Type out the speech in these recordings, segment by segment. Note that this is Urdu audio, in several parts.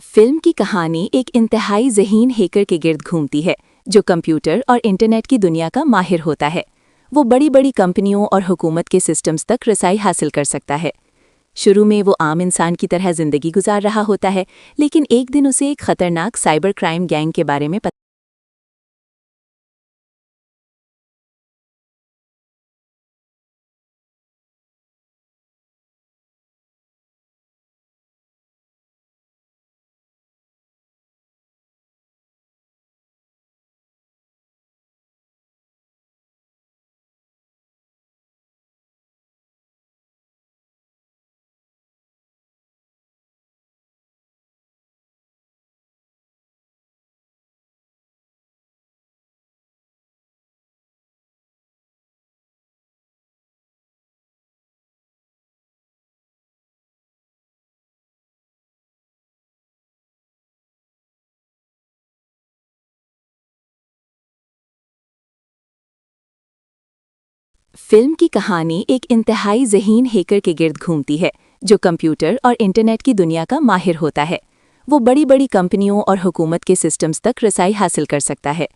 فلم کی کہانی ایک انتہائی ذہین ہیکر کے گرد گھومتی ہے جو کمپیوٹر اور انٹرنیٹ کی دنیا کا ماہر ہوتا ہے۔ وہ بڑی بڑی کمپنیوں اور حکومت کے سسٹمز تک رسائی حاصل کر سکتا ہے۔ شروع میں وہ عام انسان کی طرح زندگی گزار رہا ہوتا ہے، لیکن ایک دن اسے ایک خطرناک سائبر کرائم گینگ کے بارے میں پتہ فلم کی کہانی ایک انتہائی ذہین ہیکر کے گرد گھومتی ہے جو کمپیوٹر اور انٹرنیٹ کی دنیا کا ماہر ہوتا ہے۔ وہ بڑی بڑی کمپنیوں اور حکومت کے سسٹمز تک رسائی حاصل کر سکتا ہے۔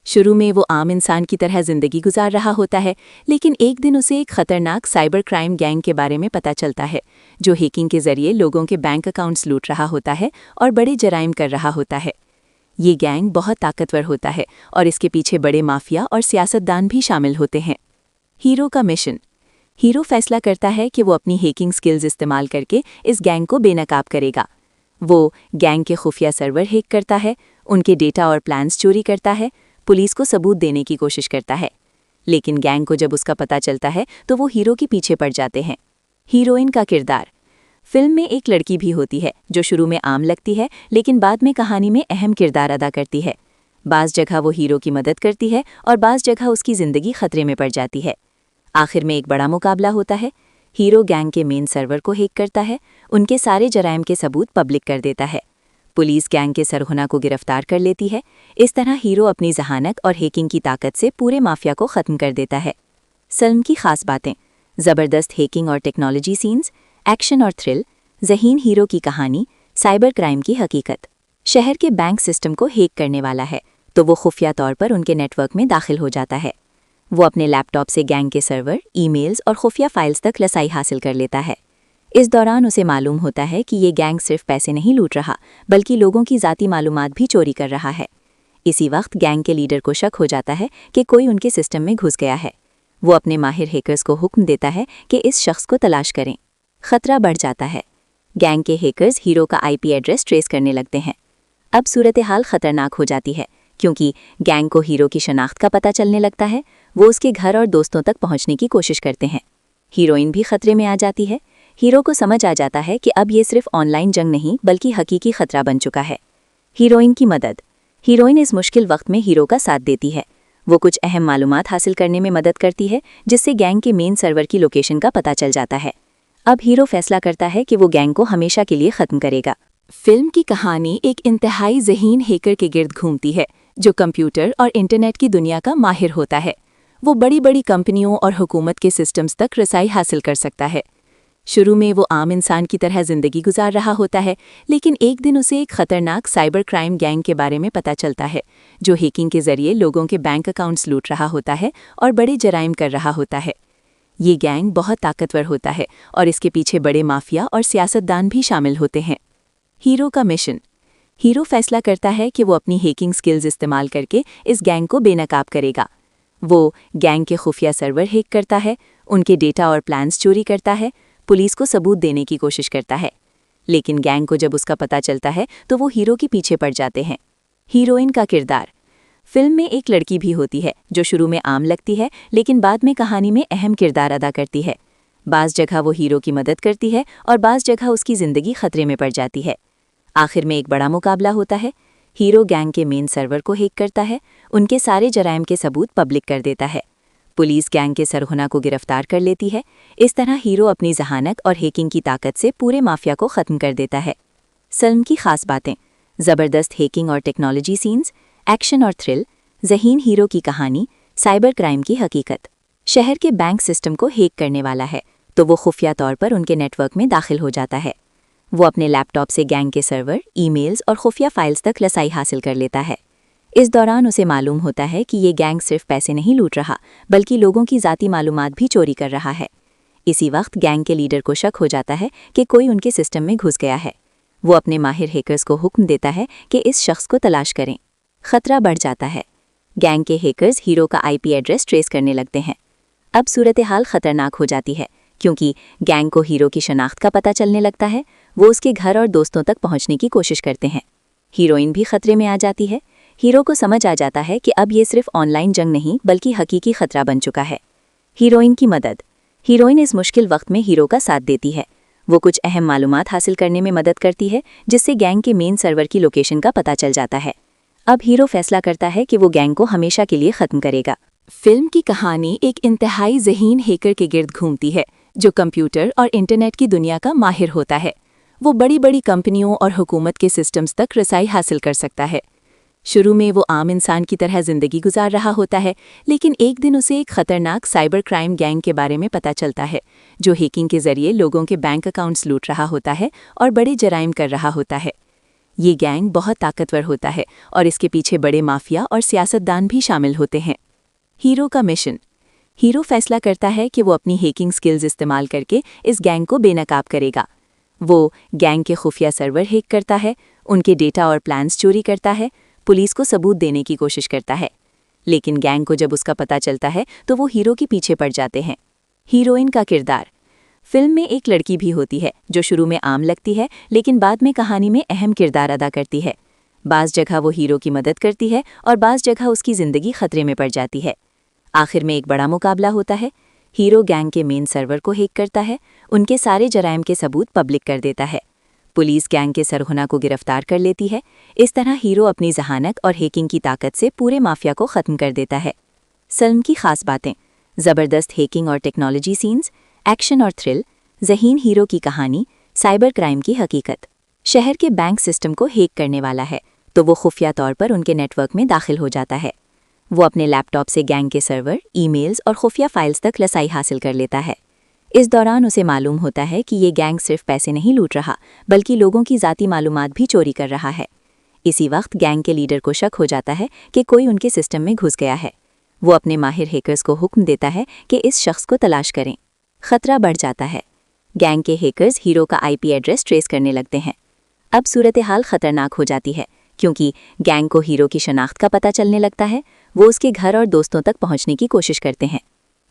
شروع میں وہ عام انسان کی طرح زندگی گزار رہا ہوتا ہے، لیکن ایک دن اسے ایک خطرناک سائبر کرائم گینگ کے بارے میں پتہ چلتا ہے جو ہیکنگ کے ذریعے لوگوں کے بینک اکاؤنٹس لوٹ رہا ہوتا ہے اور بڑے جرائم کر رہا ہوتا ہے۔ یہ گینگ بہت طاقتور ہوتا ہے اور اس کے پیچھے بڑے مافیا اور سیاستدان بھی شامل ہوتے ہیں۔ ہیرو کا مشن۔ ہیرو فیصلہ کرتا ہے کہ وہ اپنی ہیکنگ سکلز استعمال کر کے اس گینگ کو بے نقاب کرے گا۔ وہ گینگ کے خفیہ سرور ہیک کرتا ہے، ان کے ڈیٹا اور پلانز چوری کرتا ہے، پولیس کو ثبوت دینے کی کوشش کرتا ہے۔ لیکن گینگ کو جب اس کا پتہ چلتا ہے تو وہ ہیرو کے پیچھے پڑ جاتے ہیں۔ ہیروئن کا کردار۔ فلم میں ایک لڑکی بھی ہوتی ہے جو شروع میں عام لگتی ہے لیکن بعد میں کہانی میں اہم کردار ادا کرتی ہے۔ بعض جگہ وہ ہیرو کی مدد کرتی ہے اور بعض جگہ اس کی زندگی خطرے میں پڑ جاتی ہے۔ آخر میں ایک بڑا مقابلہ ہوتا ہے۔ ہیرو گینگ کے مین سرور کو ہیک کرتا ہے، ان کے سارے جرائم کے ثبوت پبلک کر دیتا ہے۔ پولیس گینگ کے سرغنہ کو گرفتار کر لیتی ہے۔ اس طرح ہیرو اپنی ذہانت اور ہیکنگ کی طاقت سے پورے مافیا کو ختم کر دیتا ہے۔ فلم کی خاص باتیں: زبردست ہیکنگ اور ٹیکنالوجی سینز، ایکشن اور تھرل، ذہین ہیرو کی کہانی، سائبر کرائم کی حقیقت۔ شہر کے بینک سسٹم کو ہیک کرنے والا ہے تو وہ خفیہ طور پر ان کے نیٹ ورک میں داخل ہو جاتا ہے۔ وہ اپنے لیپ ٹاپ سے گینگ کے سرور، ای میلز اور خفیہ فائلز تک رسائی حاصل کر لیتا ہے۔ اس دوران اسے معلوم ہوتا ہے کہ یہ گینگ صرف پیسے نہیں لوٹ رہا بلکہ لوگوں کی ذاتی معلومات بھی چوری کر رہا ہے۔ اسی وقت گینگ کے لیڈر کو شک ہو جاتا ہے کہ کوئی ان کے سسٹم میں گھس گیا ہے۔ وہ اپنے ماہر ہیکرز کو حکم دیتا ہے کہ اس شخص کو تلاش کریں۔ خطرہ بڑھ جاتا ہے۔ گینگ کے ہیکرز ہیرو کا آئی پی ایڈریس ٹریس کرنے لگتے ہیں۔ اب صورتحال خطرناک ہو جاتی ہے کیونکہ گینگ کو ہیرو کی شناخت کا پتہ چلنے لگتا ہے۔ وہ اس کے گھر اور دوستوں تک پہنچنے کی کوشش کرتے ہیں۔ ہیروئن بھی خطرے میں آ جاتی ہے۔ ہیرو کو سمجھ آ جاتا ہے کہ اب یہ صرف آن لائن جنگ نہیں بلکہ حقیقی خطرہ بن چکا ہے۔ ہیروئن کی مدد۔ ہیروئن اس مشکل وقت میں ہیرو کا ساتھ دیتی ہے۔ وہ کچھ اہم معلومات حاصل کرنے میں مدد کرتی ہے جس سے گینگ کے مین سرور کی لوکیشن کا پتہ چل جاتا ہے۔ اب ہیرو فیصلہ کرتا ہے کہ وہ گینگ کو ہمیشہ کے لیے ختم کرے گا۔ فلم کی کہانی ایک انتہائی ذہین ہیکر کے گرد گھومتی ہے جو کمپیوٹر اور انٹرنیٹ کی دنیا کا ماہر ہوتا ہے۔ وہ بڑی بڑی کمپنیوں اور حکومت کے سسٹمز تک رسائی حاصل کر سکتا ہے۔ شروع میں وہ عام انسان کی طرح زندگی گزار رہا ہوتا ہے، لیکن ایک دن اسے ایک خطرناک سائبر کرائم گینگ کے بارے میں پتہ چلتا ہے جو ہیکنگ کے ذریعے لوگوں کے بینک اکاؤنٹس لوٹ رہا ہوتا ہے اور بڑے جرائم کر رہا ہوتا ہے۔ یہ گینگ بہت طاقتور ہوتا ہے اور اس کے پیچھے بڑے مافیا اور سیاستدان بھی شامل ہوتے ہیں۔ ہیرو کا مشن۔ ہیرو فیصلہ کرتا ہے کہ وہ اپنی ہیکنگ سکلز استعمال کر کے اس گینگ کو بے نقاب کرے گا۔ وہ گینگ کے خفیہ سرور ہیک کرتا ہے، ان کے ڈیٹا اور پلانز چوری کرتا ہے، پولیس کو ثبوت دینے کی کوشش کرتا ہے۔ لیکن گینگ کو جب اس کا پتہ چلتا ہے تو وہ ہیرو کے پیچھے پڑ جاتے ہیں۔ ہیروئن کا کردار۔ فلم میں ایک لڑکی بھی ہوتی ہے جو شروع میں عام لگتی ہے لیکن بعد میں کہانی میں اہم کردار ادا کرتی ہے۔ بعض جگہ وہ ہیرو کی مدد کرتی ہے اور بعض جگہ اس کی زندگی خطرے میں پڑ جاتی ہے۔ آخر میں ایک بڑا مقابلہ ہوتا ہے۔ ہیرو گینگ کے مین سرور کو ہیک کرتا ہے، ان کے سارے جرائم کے ثبوت پبلک کر دیتا ہے۔ پولیس گینگ کے سرغنہ کو گرفتار کر لیتی ہے۔ اس طرح ہیرو اپنی ذہانت اور ہیکنگ کی طاقت سے پورے مافیا کو ختم کر دیتا ہے۔ فلم کی خاص باتیں: زبردست ہیکنگ اور ٹیکنالوجی سینز، ایکشن اور تھرل، ذہین ہیرو کی کہانی، سائبر کرائم کی حقیقت۔ شہر کے بینک سسٹم کو ہیک کرنے والا ہے تو وہ خفیہ طور پر ان کے نیٹ ورک میں داخل ہو جاتا ہے۔ وہ اپنے لیپ ٹاپ سے گینگ کے سرور، ای میلز اور خفیہ فائلز تک رسائی حاصل کر لیتا ہے۔ اس دوران اسے معلوم ہوتا ہے کہ یہ گینگ صرف پیسے نہیں لوٹ رہا بلکہ لوگوں کی ذاتی معلومات بھی چوری کر رہا ہے۔ اسی وقت گینگ کے لیڈر کو شک ہو جاتا ہے کہ کوئی ان کے سسٹم میں گھس گیا ہے۔ وہ اپنے ماہر ہیکرز کو حکم دیتا ہے کہ اس شخص کو تلاش کریں۔ خطرہ بڑھ جاتا ہے۔ گینگ کے ہیکرز ہیرو کا آئی پی ایڈریس ٹریس کرنے لگتے ہیں۔ اب صورتحال خطرناک ہو جاتی ہے کیونکہ گینگ کو ہیرو کی شناخت کا پتہ چلنے لگتا ہے۔ وہ اس کے گھر اور دوستوں تک پہنچنے کی کوشش کرتے ہیں۔ ہیروئن بھی خطرے میں آ جاتی ہے۔ ہیرو کو سمجھ آ جاتا ہے کہ اب یہ صرف آن لائن جنگ نہیں بلکہ حقیقی خطرہ بن چکا ہے۔ ہیروئن کی مدد۔ ہیروئن اس مشکل وقت میں ہیرو کا ساتھ دیتی ہے۔ وہ کچھ اہم معلومات حاصل کرنے میں مدد کرتی ہے جس سے گینگ کے مین سرور کی لوکیشن کا پتہ چل جاتا ہے۔ اب ہیرو فیصلہ کرتا ہے کہ وہ گینگ کو ہمیشہ کے لیے ختم کرے گا۔ فلم کی کہانی ایک انتہائی ذہین ہیکر کے گرد گھومتی ہے جو کمپیوٹر اور انٹرنیٹ کی دنیا کا ماہر ہوتا ہے۔ وہ بڑی بڑی کمپنیوں اور حکومت کے سسٹمز تک رسائی حاصل کر سکتا ہے۔ شروع میں وہ عام انسان کی طرح زندگی گزار رہا ہوتا ہے، لیکن ایک دن اسے ایک خطرناک سائبر کرائم گینگ کے بارے میں پتہ چلتا ہے جو ہیکنگ کے ذریعے لوگوں کے بینک اکاؤنٹس لوٹ رہا ہوتا ہے اور بڑے جرائم کر رہا ہوتا ہے۔ یہ گینگ بہت طاقتور ہوتا ہے اور اس کے پیچھے بڑے مافیا اور سیاستدان بھی شامل ہوتے ہیں۔ ہیرو کا مشن۔ ہیرو فیصلہ کرتا ہے کہ وہ اپنی ہیکنگ سکلز استعمال کر کے اس گینگ کو بے نقاب کرے گا۔ وہ گینگ کے خفیہ سرور ہیک کرتا ہے، ان کے ڈیٹا اور پلانز چوری کرتا ہے، پولیس کو ثبوت دینے کی کوشش کرتا ہے۔ لیکن گینگ کو جب اس کا پتہ چلتا ہے تو وہ ہیرو کے پیچھے پڑ جاتے ہیں۔ ہیروئن کا کردار۔ فلم میں ایک لڑکی بھی ہوتی ہے جو شروع میں عام لگتی ہے لیکن بعد میں کہانی میں اہم کردار ادا کرتی ہے۔ بعض جگہ وہ ہیرو کی مدد کرتی ہے اور بعض جگہ اس کی زندگی خطرے میں پڑ جاتی ہے۔ آخر میں ایک بڑا مقابلہ ہوتا ہے۔ ہیرو گینگ کے مین سرور کو ہیک کرتا ہے، ان کے سارے جرائم کے ثبوت پبلک کر دیتا ہے۔ پولیس گینگ کے سرغنہ کو گرفتار کر لیتی ہے۔ اس طرح ہیرو اپنی ذہانت اور ہیکنگ کی طاقت سے پورے مافیا کو ختم کر دیتا ہے۔ فلم کی خاص باتیں: زبردست ہیکنگ اور ٹیکنالوجی سینز، ایکشن اور تھرل، ذہین ہیرو کی کہانی، سائبر کرائم کی حقیقت۔ شہر کے بینک سسٹم کو ہیک کرنے والا ہے تو وہ خفیہ طور پر ان کے نیٹ ورک میں داخل ہو جاتا ہے۔ وہ اپنے لیپ ٹاپ سے گینگ کے سرور، ای میلز اور خفیہ فائلز تک رسائی حاصل کر لیتا ہے۔ اس دوران اسے معلوم ہوتا ہے کہ یہ گینگ صرف پیسے نہیں لوٹ رہا بلکہ لوگوں کی ذاتی معلومات بھی چوری کر رہا ہے۔ اسی وقت گینگ کے لیڈر کو شک ہو جاتا ہے کہ کوئی ان کے سسٹم میں گھس گیا ہے۔ وہ اپنے ماہر ہیکرز کو حکم دیتا ہے کہ اس شخص کو تلاش کریں۔ خطرہ بڑھ جاتا ہے۔ گینگ کے ہیکرز ہیرو کا آئی پی ایڈریس ٹریس کرنے لگتے ہیں۔ اب صورتحال خطرناک ہو جاتی ہے کیونکہ گینگ کو ہیرو کی شناخت کا پتہ چلنے لگتا ہے۔ وہ اس کے گھر اور دوستوں تک پہنچنے کی کوشش کرتے ہیں۔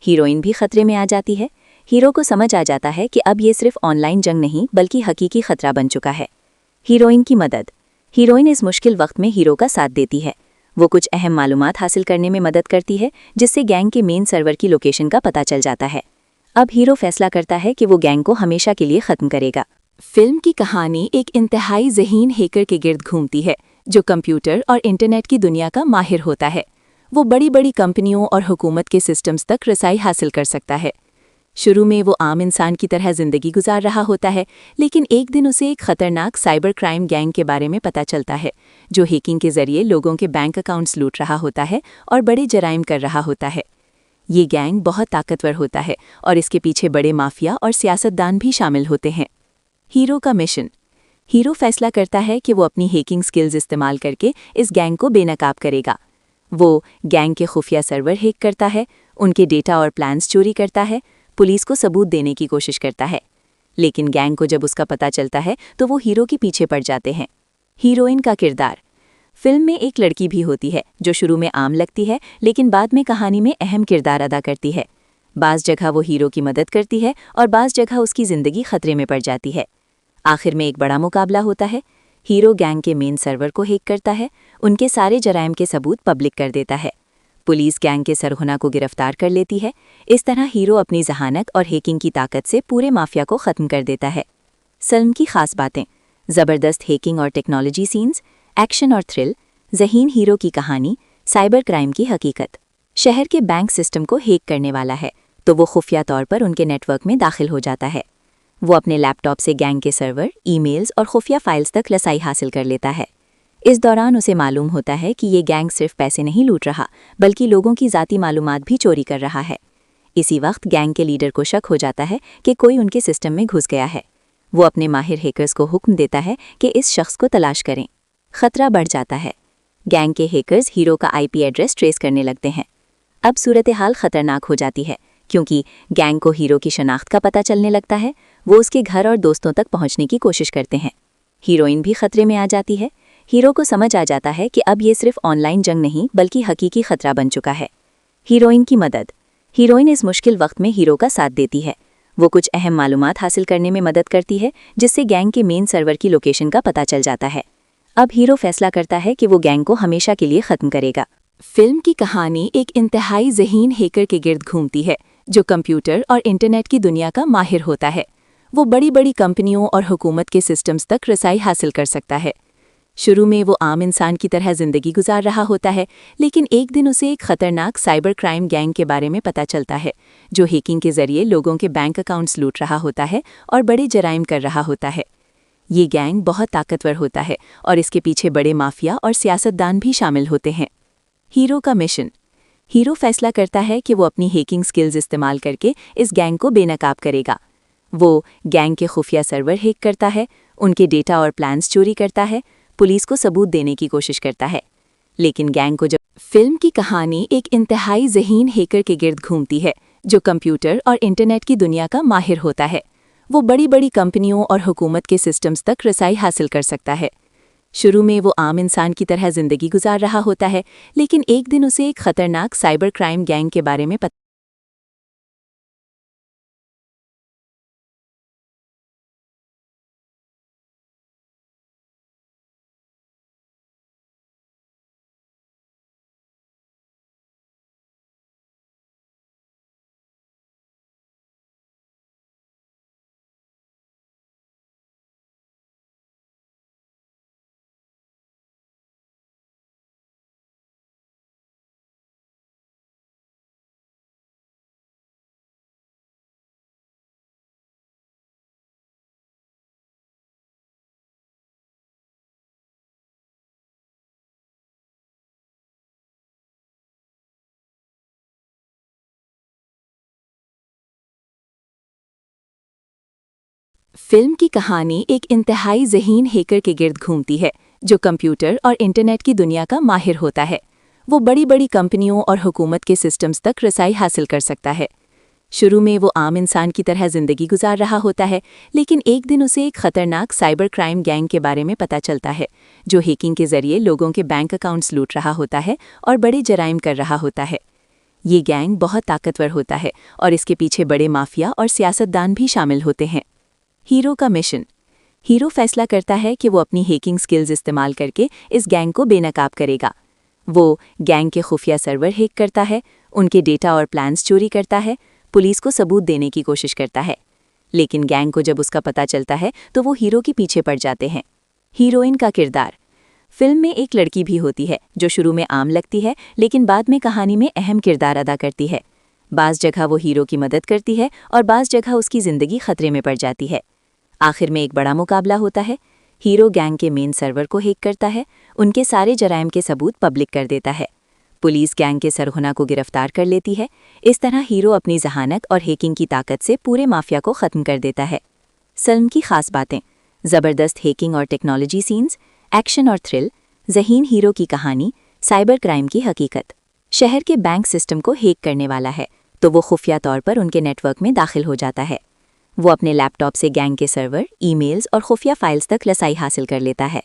ہیروئن بھی خطرے میں آ جاتی ہے۔ ہیرو کو سمجھ آ جاتا ہے کہ اب یہ صرف آن لائن جنگ نہیں بلکہ حقیقی خطرہ بن چکا ہے۔ ہیروئن کی مدد۔ ہیروئن اس مشکل وقت میں ہیرو کا ساتھ دیتی ہے۔ وہ کچھ اہم معلومات حاصل کرنے میں مدد کرتی ہے جس سے گینگ کے مین سرور کی لوکیشن کا پتہ چل جاتا ہے۔ اب ہیرو فیصلہ کرتا ہے کہ وہ گینگ کو ہمیشہ کے لیے ختم کرے گا۔ فلم کی کہانی ایک انتہائی ذہین ہیکر کے گرد گھومتی ہے جو کمپیوٹر اور انٹرنیٹ کی دنیا کا ماہر ہوتا ہے۔ وہ بڑی بڑی کمپنیوں اور حکومت کے سسٹمز تک رسائی حاصل کر سکتا ہے۔ شروع میں وہ عام انسان کی طرح زندگی گزار رہا ہوتا ہے، لیکن ایک دن اسے ایک خطرناک سائبر کرائم گینگ کے بارے میں پتہ چلتا ہے جو ہیکنگ کے ذریعے لوگوں کے بینک اکاؤنٹس لوٹ رہا ہوتا ہے اور بڑے جرائم کر رہا ہوتا ہے۔ یہ گینگ بہت طاقتور ہوتا ہے اور اس کے پیچھے بڑے مافیا اور سیاستدان بھی شامل ہوتے ہیں۔ ہیرو کا مشن۔ ہیرو فیصلہ کرتا ہے کہ وہ اپنی ہیکنگ سکلز استعمال کر کے اس گینگ کو بے نقاب کرے گا۔ وہ گینگ کے خفیہ سرور ہیک کرتا ہے، ان کے ڈیٹا اور پلانز چوری کرتا ہے، پولیس کو ثبوت دینے کی کوشش کرتا ہے۔ لیکن گینگ کو جب اس کا پتہ چلتا ہے تو وہ ہیرو کے پیچھے پڑ جاتے ہیں۔ ہیروئن کا کردار۔ فلم میں ایک لڑکی بھی ہوتی ہے جو شروع میں عام لگتی ہے لیکن بعد میں کہانی میں اہم کردار ادا کرتی ہے۔ بعض جگہ وہ ہیرو کی مدد کرتی ہے اور بعض جگہ اس کی زندگی خطرے میں پڑ جاتی ہے۔ آخر میں ایک بڑا مقابلہ ہوتا ہے۔ ہیرو گینگ کے مین سرور کو ہیک کرتا ہے، ان کے سارے جرائم کے ثبوت پبلک کر دیتا ہے۔ پولیس گینگ کے سرغنہ کو گرفتار کر لیتی ہے۔ اس طرح ہیرو اپنی ذہانت اور ہیکنگ کی طاقت سے پورے مافیا کو ختم کر دیتا ہے۔ فلم کی خاص باتیں: زبردست ہیکنگ اور ٹیکنالوجی سینز، ایکشن اور تھرل، ذہین ہیرو کی کہانی، سائبر کرائم کی حقیقت۔ شہر کے بینک سسٹم کو ہیک کرنے والا ہے تو وہ خفیہ طور پر ان کے نیٹ ورک میں داخل ہو جاتا ہے۔ وہ اپنے لیپ ٹاپ سے گینگ کے سرور، ای میلز اور خفیہ فائلز تک رسائی حاصل کر لیتا ہے۔ اس دوران اسے معلوم ہوتا ہے کہ یہ گینگ صرف پیسے نہیں لوٹ رہا بلکہ لوگوں کی ذاتی معلومات بھی چوری کر رہا ہے۔ اسی وقت گینگ کے لیڈر کو شک ہو جاتا ہے کہ کوئی ان کے سسٹم میں گھس گیا ہے۔ وہ اپنے ماہر ہیکرز کو حکم دیتا ہے کہ اس شخص کو تلاش کریں۔ خطرہ بڑھ جاتا ہے۔ گینگ کے ہیکرز ہیرو کا IP ایڈریس ٹریس کرنے لگتے ہیں۔ اب صورتحال خطرناک ہو جاتی ہے کیونکہ گینگ کو ہیرو کی شناخت کا پتہ چلنے لگتا ہے۔ وہ اس کے گھر اور دوستوں تک پہنچنے کی کوشش کرتے ہیں۔ ہیروئن بھی خطرے میں آ جاتی ہے۔ ہیرو کو سمجھ آ جاتا ہے کہ اب یہ صرف آن لائن جنگ نہیں بلکہ حقیقی خطرہ بن چکا ہے۔ ہیروئن کی مدد۔ ہیروئن اس مشکل وقت میں ہیرو کا ساتھ دیتی ہے۔ وہ کچھ اہم معلومات حاصل کرنے میں مدد کرتی ہے جس سے گینگ کے مین سرور کی لوکیشن کا پتہ چل جاتا ہے۔ اب ہیرو فیصلہ کرتا ہے کہ وہ گینگ کو ہمیشہ کے لیے ختم کرے گا۔ فلم کی کہانی ایک انتہائی ذہین ہیکر کے گرد گھومتی ہے جو کمپیوٹر اور انٹرنیٹ کی دنیا کا ماہر ہوتا ہے۔ وہ بڑی بڑی کمپنیوں اور حکومت کے سسٹمز تک رسائی حاصل کر سکتا ہے۔ شروع میں وہ عام انسان کی طرح زندگی گزار رہا ہوتا ہے، لیکن ایک دن اسے ایک خطرناک سائبر کرائم گینگ کے بارے میں پتہ چلتا ہے جو ہیکنگ کے ذریعے لوگوں کے بینک اکاؤنٹس لوٹ رہا ہوتا ہے اور بڑے جرائم کر رہا ہوتا ہے۔ یہ گینگ بہت طاقتور ہوتا ہے اور اس کے پیچھے بڑے مافیا اور سیاستدان بھی شامل ہوتے ہیں۔ ہیرو کا مشن۔ ہیرو فیصلہ کرتا ہے کہ وہ اپنی ہیکنگ سکلز استعمال کر کے اس گینگ کو بے نقاب کرے گا۔ وہ گینگ کے خفیہ سرور ہیک کرتا ہے، ان کے ڈیٹا اور پلانز چوری کرتا ہے، پولیس کو ثبوت دینے کی کوشش کرتا ہے۔ لیکن گینگ کو جب فلم کی کہانی ایک انتہائی ذہین ہیکر کے گرد گھومتی ہے جو کمپیوٹر اور انٹرنیٹ کی دنیا کا ماہر ہوتا ہے۔ وہ بڑی بڑی کمپنیوں اور حکومت کے سسٹمز تک رسائی حاصل کر سکتا ہے۔ شروع میں وہ عام انسان کی طرح زندگی گزار رہا ہوتا ہے، لیکن ایک دن اسے ایک خطرناک سائبر کرائم گینگ کے بارے میں پتہ فلم کی کہانی ایک انتہائی ذہین ہیکر کے گرد گھومتی ہے جو کمپیوٹر اور انٹرنیٹ کی دنیا کا ماہر ہوتا ہے۔ وہ بڑی بڑی کمپنیوں اور حکومت کے سسٹمز تک رسائی حاصل کر سکتا ہے۔ شروع میں وہ عام انسان کی طرح زندگی گزار رہا ہوتا ہے، لیکن ایک دن اسے ایک خطرناک سائبر کرائم گینگ کے بارے میں پتہ چلتا ہے جو ہیکنگ کے ذریعے لوگوں کے بینک اکاؤنٹس لوٹ رہا ہوتا ہے اور بڑے جرائم کر رہا ہوتا ہے۔ یہ گینگ بہت طاقتور ہوتا ہے اور اس کے پیچھے بڑے مافیا اور سیاستدان بھی شامل ہوتے ہیں۔ ہیرو کا مشن۔ ہیرو فیصلہ کرتا ہے کہ وہ اپنی ہیکنگ سکلز استعمال کر کے اس گینگ کو بے نقاب کرے گا۔ وہ گینگ کے خفیہ سرور ہیک کرتا ہے، ان کے ڈیٹا اور پلانز چوری کرتا ہے، پولیس کو ثبوت دینے کی کوشش کرتا ہے۔ لیکن گینگ کو جب اس کا پتہ چلتا ہے تو وہ ہیرو کے پیچھے پڑ جاتے ہیں۔ ہیروئن کا کردار۔ فلم میں ایک لڑکی بھی ہوتی ہے جو شروع میں عام لگتی ہے لیکن بعد میں کہانی میں اہم کردار ادا کرتی ہے۔ بعض جگہ وہ ہیرو کی مدد کرتی ہے اور بعض جگہ اس کی زندگی خطرے میں پڑ جاتی ہے۔ آخر میں ایک بڑا مقابلہ ہوتا ہے۔ ہیرو گینگ کے مین سرور کو ہیک کرتا ہے، ان کے سارے جرائم کے ثبوت پبلک کر دیتا ہے۔ پولیس گینگ کے سرغنہ کو گرفتار کر لیتی ہے۔ اس طرح ہیرو اپنی ذہانت اور ہیکنگ کی طاقت سے پورے مافیا کو ختم کر دیتا ہے۔ فلم کی خاص باتیں: زبردست ہیکنگ اور ٹیکنالوجی سینز، ایکشن اور تھرل، ذہین ہیرو کی کہانی، سائبر کرائم کی حقیقت۔ شہر کے بینک سسٹم کو ہیک کرنے والا ہے تو وہ خفیہ طور پر ان کے نیٹ ورک میں داخل ہو جاتا ہے۔ وہ اپنے لیپ ٹاپ سے گینگ کے سرور، ای میلز اور خفیہ فائلز تک رسائی حاصل کر لیتا ہے۔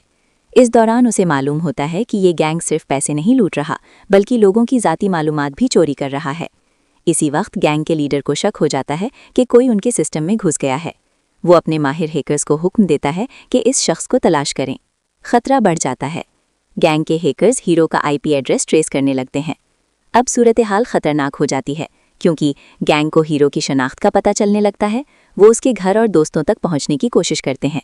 اس دوران اسے معلوم ہوتا ہے کہ یہ گینگ صرف پیسے نہیں لوٹ رہا بلکہ لوگوں کی ذاتی معلومات بھی چوری کر رہا ہے۔ اسی وقت گینگ کے لیڈر کو شک ہو جاتا ہے کہ کوئی ان کے سسٹم میں گھس گیا ہے۔ وہ اپنے ماہر ہیکرز کو حکم دیتا ہے کہ اس شخص کو تلاش کریں۔ خطرہ بڑھ جاتا ہے۔ گینگ کے ہیکرز ہیرو کا IP ایڈریس ٹریس کرنے لگتے ہیں۔ اب صورتحال خطرناک ہو جاتی ہے کیونکہ گینگ کو ہیرو کی شناخت کا پتہ چلنے لگتا ہے۔ وہ اس کے گھر اور دوستوں تک پہنچنے کی کوشش کرتے ہیں۔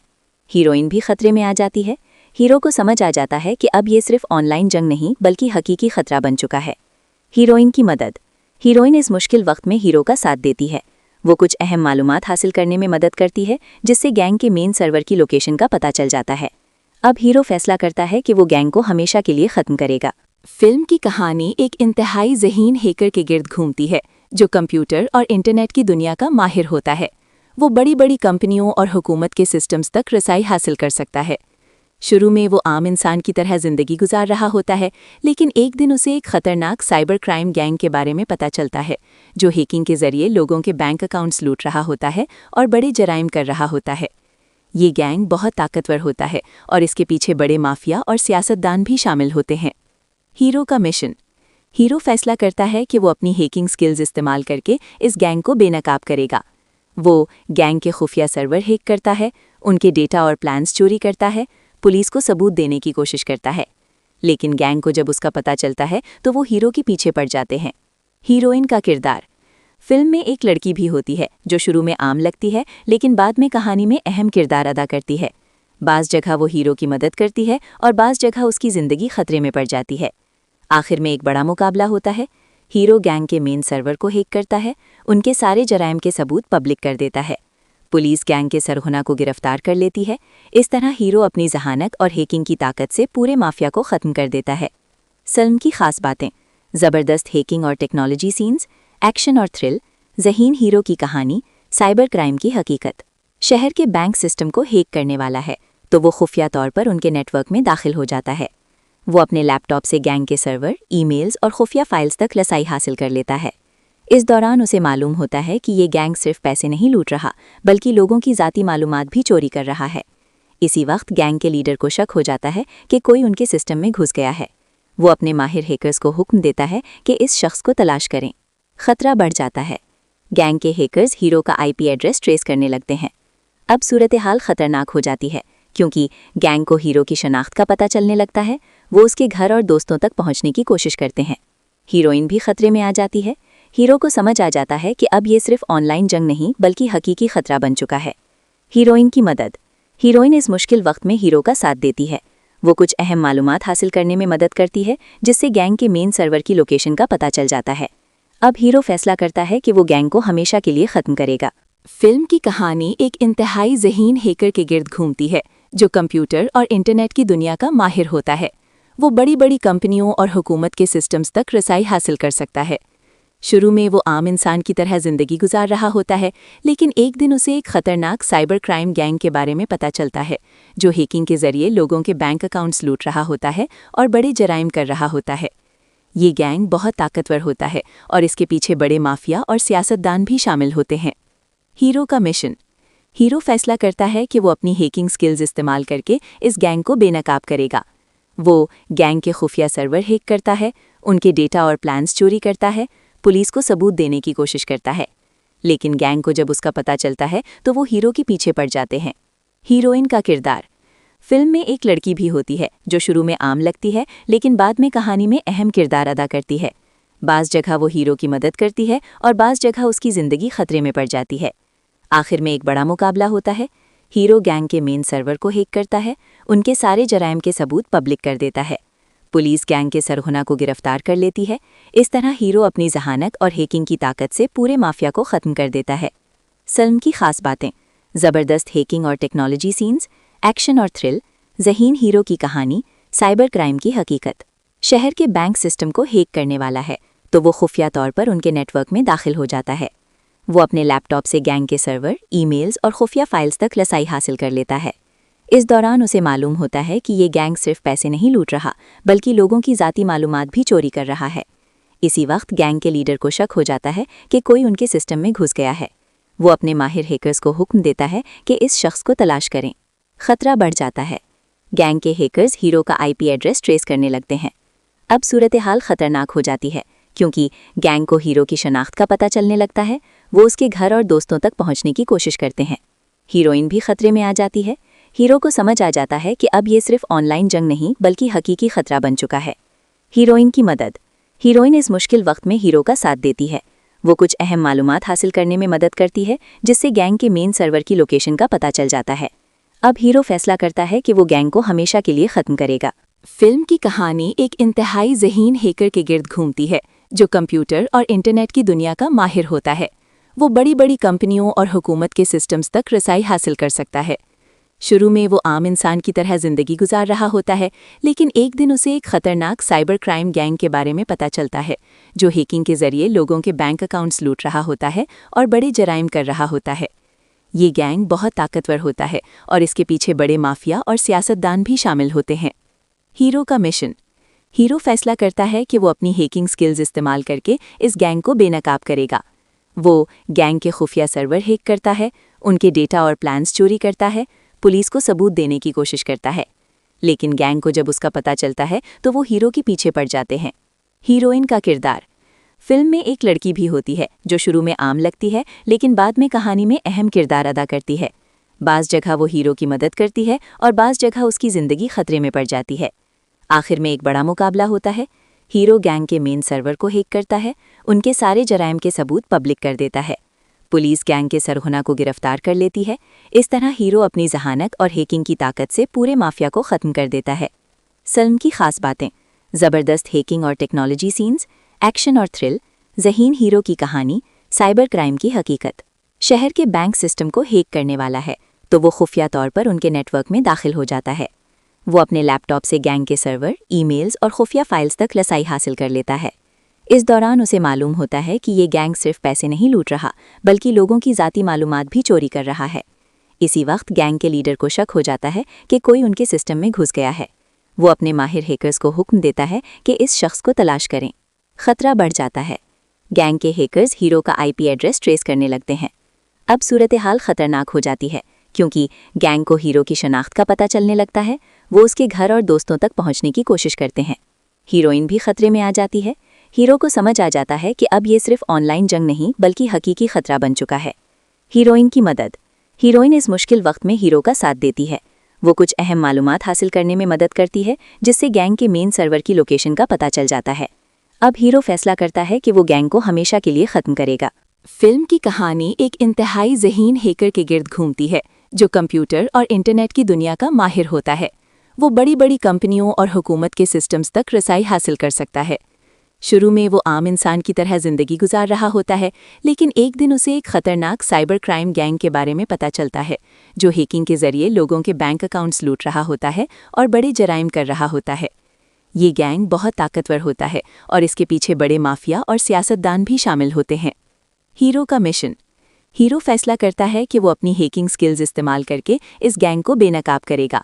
ہیروئن بھی خطرے میں آ جاتی ہے۔ ہیرو کو سمجھ آ جاتا ہے کہ اب یہ صرف آن لائن جنگ نہیں بلکہ حقیقی خطرہ بن چکا ہے۔ ہیروئن کی مدد۔ ہیروئن اس مشکل وقت میں ہیرو کا ساتھ دیتی ہے۔ وہ کچھ اہم معلومات حاصل کرنے میں مدد کرتی ہے جس سے گینگ کے مین سرور کی لوکیشن کا پتہ چل جاتا ہے۔ اب ہیرو فیصلہ کرتا ہے کہ وہ گینگ کو ہمیشہ کے لیے ختم کرے گا۔ فلم کی کہانی ایک انتہائی ذہین ہیکر کے گرد گھومتی ہے جو کمپیوٹر اور انٹرنیٹ کی دنیا کا ماہر ہوتا ہے۔ وہ بڑی بڑی کمپنیوں اور حکومت کے سسٹمز تک رسائی حاصل کر سکتا ہے۔ شروع میں وہ عام انسان کی طرح زندگی گزار رہا ہوتا ہے، لیکن ایک دن اسے ایک خطرناک سائبر کرائم گینگ کے بارے میں پتہ چلتا ہے، جو ہیکنگ کے ذریعے لوگوں کے بینک اکاؤنٹس لوٹ رہا ہوتا ہے اور بڑے جرائم کر رہا ہوتا ہے۔ یہ گینگ بہت طاقتور ہوتا ہے اور اس کے پیچھے بڑے مافیا اور سیاستدان بھی شامل ہوتے ہیں۔ ہیرو کا مشن۔ ہیرو فیصلہ کرتا ہے کہ وہ اپنی ہیکنگ سکلز استعمال کر کے اس گینگ کو بے نقاب کرے گا۔ وہ گینگ کے خفیہ سرور ہیک کرتا ہے، ان کے ڈیٹا اور پلانز چوری کرتا ہے، پولیس کو ثبوت دینے کی کوشش کرتا ہے۔ لیکن گینگ کو جب اس کا پتہ چلتا ہے تو وہ ہیرو کے پیچھے پڑ جاتے ہیں۔ ہیروئن کا کردار۔ فلم میں ایک لڑکی بھی ہوتی ہے جو شروع میں عام لگتی ہے لیکن بعد میں کہانی میں اہم کردار ادا کرتی ہے۔ بعض جگہ وہ ہیرو کی مدد کرتی ہے اور بعض جگہ اس کی زندگی خطرے میں پڑ جاتی ہے۔ آخر میں ایک بڑا مقابلہ ہوتا ہے۔ ہیرو گینگ کے مین سرور کو ہیک کرتا ہے، ان کے سارے جرائم کے ثبوت پبلک کر دیتا ہے۔ پولیس گینگ کے سرغنہ کو گرفتار کر لیتی ہے۔ اس طرح ہیرو اپنی ذہانت اور ہیکنگ کی طاقت سے پورے مافیا کو ختم کر دیتا ہے۔ فلم کی خاص باتیں: زبردست ہیکنگ اور ٹیکنالوجی سینز، ایکشن اور تھرل، ذہین ہیرو کی کہانی، سائبر کرائم کی حقیقت۔ شہر کے بینک سسٹم کو ہیک کرنے والا ہے تو وہ خفیہ طور پر ان کے نیٹ ورک میں داخل ہو جاتا ہے۔ وہ اپنے لیپ ٹاپ سے گینگ کے سرور، ای میلز اور خفیہ فائلز تک رسائی حاصل کر لیتا ہے۔ اس دوران اسے معلوم ہوتا ہے کہ یہ گینگ صرف پیسے نہیں لوٹ رہا بلکہ لوگوں کی ذاتی معلومات بھی چوری کر رہا ہے۔ اسی وقت گینگ کے لیڈر کو شک ہو جاتا ہے کہ کوئی ان کے سسٹم میں گھس گیا ہے۔ وہ اپنے ماہر ہیکرز کو حکم دیتا ہے کہ اس شخص کو تلاش کریں۔ خطرہ بڑھ جاتا ہے۔ گینگ کے ہیکرز ہیرو کا IP ایڈریس ٹریس کرنے لگتے ہیں۔ اب صورتحال خطرناک ہو جاتی ہے کیونکہ گینگ کو ہیرو کی شناخت کا پتہ چلنے لگتا ہے۔ وہ اس کے گھر اور دوستوں تک پہنچنے کی کوشش کرتے ہیں۔ ہیروئن بھی خطرے میں آ جاتی ہے۔ ہیرو کو سمجھ آ جاتا ہے کہ اب یہ صرف آن لائن جنگ نہیں بلکہ حقیقی خطرہ بن چکا ہے۔ ہیروئن کی مدد۔ ہیروئن اس مشکل وقت میں ہیرو کا ساتھ دیتی ہے۔ وہ کچھ اہم معلومات حاصل کرنے میں مدد کرتی ہے جس سے گینگ کے مین سرور کی لوکیشن کا پتہ چل جاتا ہے۔ اب ہیرو فیصلہ کرتا ہے کہ وہ گینگ کو ہمیشہ کے لیے ختم کرے گا۔ فلم کی کہانی ایک انتہائی ذہین ہیکر کے گرد گھومتی ہے جو کمپیوٹر اور انٹرنیٹ کی دنیا کا ماہر ہوتا ہے۔ وہ بڑی بڑی کمپنیوں اور حکومت کے سسٹمز تک رسائی حاصل کر سکتا ہے۔ شروع میں وہ عام انسان کی طرح زندگی گزار رہا ہوتا ہے، لیکن ایک دن اسے ایک خطرناک سائبر کرائم گینگ کے بارے میں پتہ چلتا ہے، جو ہیکنگ کے ذریعے لوگوں کے بینک اکاؤنٹس لوٹ رہا ہوتا ہے اور بڑے جرائم کر رہا ہوتا ہے۔ یہ گینگ بہت طاقتور ہوتا ہے اور اس کے پیچھے بڑے مافیا اور سیاستدان بھی شامل ہوتے ہیں۔ ہیرو کا مشن۔ ہیرو فیصلہ کرتا ہے کہ وہ اپنی ہیکنگ سکلز استعمال کر کے اس گینگ کو بے نقاب کرے گا۔ وہ گینگ کے خفیہ سرور ہیک کرتا ہے، ان کے ڈیٹا اور پلانز چوری کرتا ہے، پولیس کو ثبوت دینے کی کوشش کرتا ہے۔ لیکن گینگ کو جب اس کا پتہ چلتا ہے تو وہ ہیرو کے پیچھے پڑ جاتے ہیں۔ ہیروئن کا کردار۔ فلم میں ایک لڑکی بھی ہوتی ہے جو شروع میں عام لگتی ہے لیکن بعد میں کہانی میں اہم کردار ادا کرتی ہے۔ بعض جگہ وہ ہیرو کی مدد کرتی ہے اور بعض جگہ اس کی زندگی خطرے میں پڑ جاتی ہے۔ آخر میں ایک بڑا مقابلہ ہوتا ہے۔ ہیرو گینگ کے مین سرور کو ہیک کرتا ہے، ان کے سارے جرائم کے ثبوت پبلک کر دیتا ہے۔ پولیس گینگ کے سرغنہ کو گرفتار کر لیتی ہے۔ اس طرح ہیرو اپنی ذہانت اور ہیکنگ کی طاقت سے پورے مافیا کو ختم کر دیتا ہے۔ فلم کی خاص باتیں: زبردست ہیکنگ اور ٹیکنالوجی سینز، ایکشن اور تھرل، ذہین ہیرو کی کہانی، سائبر کرائم کی حقیقت۔ شہر کے بینک سسٹم کو ہیک کرنے والا ہے تو وہ خفیہ طور پر ان کے نیٹ ورک میں داخل ہو جاتا ہے۔ وہ اپنے لیپ ٹاپ سے گینگ کے سرور، ای میلز اور خفیہ فائلز تک رسائی حاصل کر لیتا ہے۔ اس دوران اسے معلوم ہوتا ہے کہ یہ گینگ صرف پیسے نہیں لوٹ رہا بلکہ لوگوں کی ذاتی معلومات بھی چوری کر رہا ہے۔ اسی وقت گینگ کے لیڈر کو شک ہو جاتا ہے کہ کوئی ان کے سسٹم میں گھس گیا ہے۔ وہ اپنے ماہر ہیکرز کو حکم دیتا ہے کہ اس شخص کو تلاش کریں۔ خطرہ بڑھ جاتا ہے۔ گینگ کے ہیکرز ہیرو کا IP ایڈریس ٹریس کرنے لگتے ہیں۔ اب صورتحال خطرناک ہو جاتی ہے کیونکہ گینگ کو ہیرو کی شناخت کا پتہ چلنے لگتا ہے۔ وہ اس کے گھر اور دوستوں تک پہنچنے کی کوشش کرتے ہیں۔ ہیروئن بھی خطرے میں آ جاتی ہے۔ ہیرو کو سمجھ آ جاتا ہے کہ اب یہ صرف آن لائن جنگ نہیں بلکہ حقیقی خطرہ بن چکا ہے۔ ہیروئن کی مدد۔ ہیروئن اس مشکل وقت میں ہیرو کا ساتھ دیتی ہے۔ وہ کچھ اہم معلومات حاصل کرنے میں مدد کرتی ہے جس سے گینگ کے مین سرور کی لوکیشن کا پتہ چل جاتا ہے۔ اب ہیرو فیصلہ کرتا ہے کہ وہ گینگ کو ہمیشہ کے لیے ختم کرے گا۔ فلم کی کہانی ایک انتہائی ذہین ہیکر کے گرد گھومتی ہے جو کمپیوٹر اور انٹرنیٹ کی دنیا کا ماہر ہوتا ہے۔ وہ بڑی بڑی کمپنیوں اور حکومت کے سسٹمز تک رسائی حاصل کر سکتا ہے۔ شروع میں وہ عام انسان کی طرح زندگی گزار رہا ہوتا ہے، لیکن ایک دن اسے ایک خطرناک سائبر کرائم گینگ کے بارے میں پتہ چلتا ہے، جو ہیکنگ کے ذریعے لوگوں کے بینک اکاؤنٹس لوٹ رہا ہوتا ہے اور بڑے جرائم کر رہا ہوتا ہے۔ یہ گینگ بہت طاقتور ہوتا ہے اور اس کے پیچھے بڑے مافیا اور سیاستدان بھی شامل ہوتے ہیں۔ ہیرو کا مشن۔ ہیرو فیصلہ کرتا ہے کہ وہ اپنی ہیکنگ سکلز استعمال کر کے اس گینگ کو بے نقاب کرے گا۔ وہ گینگ کے خفیہ سرور ہیک کرتا ہے، ان کے ڈیٹا اور پلانز چوری کرتا ہے، پولیس کو ثبوت دینے کی کوشش کرتا ہے۔ لیکن گینگ کو جب اس کا پتہ چلتا ہے تو وہ ہیرو کے پیچھے پڑ جاتے ہیں۔ ہیروئن کا کردار۔ فلم میں ایک لڑکی بھی ہوتی ہے جو شروع میں عام لگتی ہے لیکن بعد میں کہانی میں اہم کردار ادا کرتی ہے۔ بعض جگہ وہ ہیرو کی مدد کرتی ہے اور بعض جگہ اس کی زندگی خطرے میں پڑ جاتی ہے۔ آخر میں ایک بڑا مقابلہ ہوتا ہے۔ ہیرو گینگ کے مین سرور کو ہیک کرتا ہے، ان کے سارے جرائم کے ثبوت پبلک کر دیتا ہے۔ پولیس گینگ کے سرغنہ کو گرفتار کر لیتی ہے۔ اس طرح ہیرو اپنی ذہانت اور ہیکنگ کی طاقت سے پورے مافیا کو ختم کر دیتا ہے۔ فلم کی خاص باتیں: زبردست ہیکنگ اور ٹیکنالوجی سینز، ایکشن اور تھرل، ذہین ہیرو کی کہانی، سائبر کرائم کی حقیقت۔ شہر کے بینک سسٹم کو ہیک کرنے والا ہے تو وہ خفیہ طور پر ان کے نیٹ ورک میں داخل ہو جاتا ہے۔ وہ اپنے لیپ ٹاپ سے گینگ کے سرور، ای میلز اور خفیہ فائلز تک رسائی حاصل کر لیتا ہے۔ اس دوران اسے معلوم ہوتا ہے کہ یہ گینگ صرف پیسے نہیں لوٹ رہا بلکہ لوگوں کی ذاتی معلومات بھی چوری کر رہا ہے۔ اسی وقت گینگ کے لیڈر کو شک ہو جاتا ہے کہ کوئی ان کے سسٹم میں گھس گیا ہے۔ وہ اپنے ماہر ہیکرز کو حکم دیتا ہے کہ اس شخص کو تلاش کریں۔ خطرہ بڑھ جاتا ہے۔ گینگ کے ہیکرز ہیرو کا IP ایڈریس ٹریس کرنے لگتے ہیں۔ اب صورتحال خطرناک ہو جاتی ہے کیونکہ گینگ کو ہیرو کی شناخت کا پتہ چلنے لگتا ہے۔ وہ اس کے گھر اور دوستوں تک پہنچنے کی کوشش کرتے ہیں۔ ہیروئن بھی خطرے میں آ جاتی ہے۔ ہیرو کو سمجھ آ جاتا ہے کہ اب یہ صرف آن لائن جنگ نہیں بلکہ حقیقی خطرہ بن چکا ہے۔ ہیروئن کی مدد۔ ہیروئن اس مشکل وقت میں ہیرو کا ساتھ دیتی ہے۔ وہ کچھ اہم معلومات حاصل کرنے میں مدد کرتی ہے جس سے گینگ کے مین سرور کی لوکیشن کا پتہ چل جاتا ہے۔ اب ہیرو فیصلہ کرتا ہے کہ وہ گینگ کو ہمیشہ کے لیے ختم کرے گا۔ فلم کی کہانی ایک انتہائی ذہین ہیکر کے گرد گھومتی ہے جو کمپیوٹر اور انٹرنیٹ کی دنیا کا ماہر ہوتا ہے۔ وہ بڑی بڑی کمپنیوں اور حکومت کے سسٹمز تک رسائی حاصل کر سکتا ہے۔ شروع میں وہ عام انسان کی طرح زندگی گزار رہا ہوتا ہے لیکن ایک دن اسے ایک خطرناک سائبر کرائم گینگ کے بارے میں پتہ چلتا ہے جو ہیکنگ کے ذریعے لوگوں کے بینک اکاؤنٹس لوٹ رہا ہوتا ہے اور بڑے جرائم کر رہا ہوتا ہے۔ یہ گینگ بہت طاقتور ہوتا ہے اور اس کے پیچھے بڑے مافیا اور سیاستدان بھی شامل ہوتے ہیں۔ ہیرو کا مشن۔ ہیرو فیصلہ کرتا ہے کہ وہ اپنی ہیکنگ سکلز استعمال کر کے اس گینگ کو بے نقاب کرے گا۔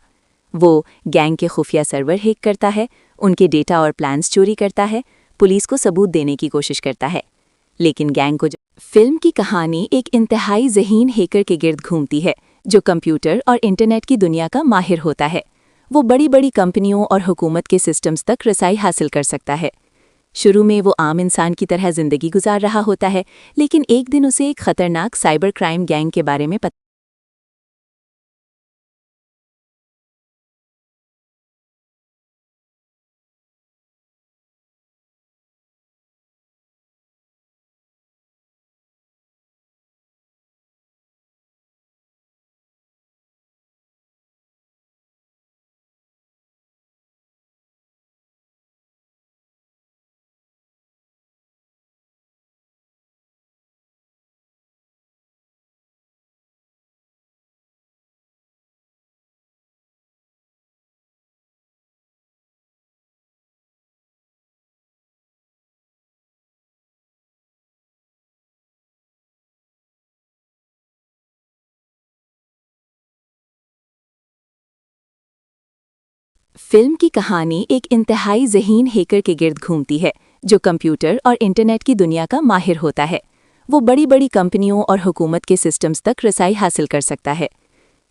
وہ گینگ کے خفیہ سرور ہیک کرتا ہے، ان کے ڈیٹا اور پلانز چوری کرتا ہے، پولیس کو ثبوت دینے کی کوشش کرتا ہے۔ لیکن گینگ کو فلم کی کہانی ایک انتہائی ذہین ہیکر کے گرد گھومتی ہے جو کمپیوٹر اور انٹرنیٹ کی دنیا کا ماہر ہوتا ہے۔ وہ بڑی بڑی کمپنیوں اور حکومت کے سسٹمز تک رسائی حاصل کر سکتا ہے۔ شروع میں وہ عام انسان کی طرح زندگی گزار رہا ہوتا ہے لیکن ایک دن اسے ایک خطرناک سائبر کرائم گینگ کے بارے میں پتہ فلم کی کہانی ایک انتہائی ذہین ہیکر کے گرد گھومتی ہے جو کمپیوٹر اور انٹرنیٹ کی دنیا کا ماہر ہوتا ہے۔ وہ بڑی بڑی کمپنیوں اور حکومت کے سسٹمز تک رسائی حاصل کر سکتا ہے۔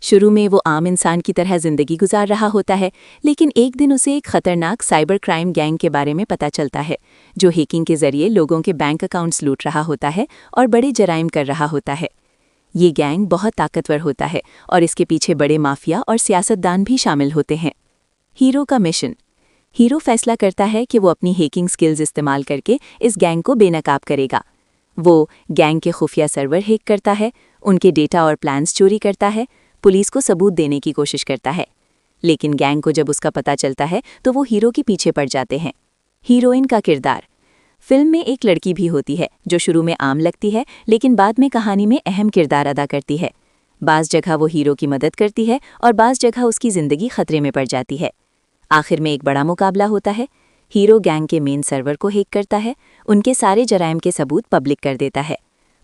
شروع میں وہ عام انسان کی طرح زندگی گزار رہا ہوتا ہے لیکن ایک دن اسے ایک خطرناک سائبر کرائم گینگ کے بارے میں پتہ چلتا ہے جو ہیکنگ کے ذریعے لوگوں کے بینک اکاؤنٹس لوٹ رہا ہوتا ہے اور بڑے جرائم کر رہا ہوتا ہے۔ یہ گینگ بہت طاقتور ہوتا ہے اور اس کے پیچھے بڑے مافیا اور سیاستدان بھی شامل ہوتے ہیں۔ ہیرو کا مشن۔ ہیرو فیصلہ کرتا ہے کہ وہ اپنی ہیکنگ سکلز استعمال کر کے اس گینگ کو بے نقاب کرے گا۔ وہ گینگ کے خفیہ سرور ہیک کرتا ہے، ان کے ڈیٹا اور پلانز چوری کرتا ہے، پولیس کو ثبوت دینے کی کوشش کرتا ہے۔ لیکن گینگ کو جب اس کا پتہ چلتا ہے تو وہ ہیرو کے پیچھے پڑ جاتے ہیں۔ ہیروئن کا کردار۔ فلم میں ایک لڑکی بھی ہوتی ہے جو شروع میں عام لگتی ہے لیکن بعد میں کہانی میں اہم کردار ادا کرتی ہے۔ بعض جگہ وہ ہیرو کی مدد کرتی ہے اور بعض جگہ اس کی زندگی خطرے میں پڑ جاتی ہے۔ آخر میں ایک بڑا مقابلہ ہوتا ہے۔ ہیرو گینگ کے مین سرور کو ہیک کرتا ہے، ان کے سارے جرائم کے ثبوت پبلک کر دیتا ہے۔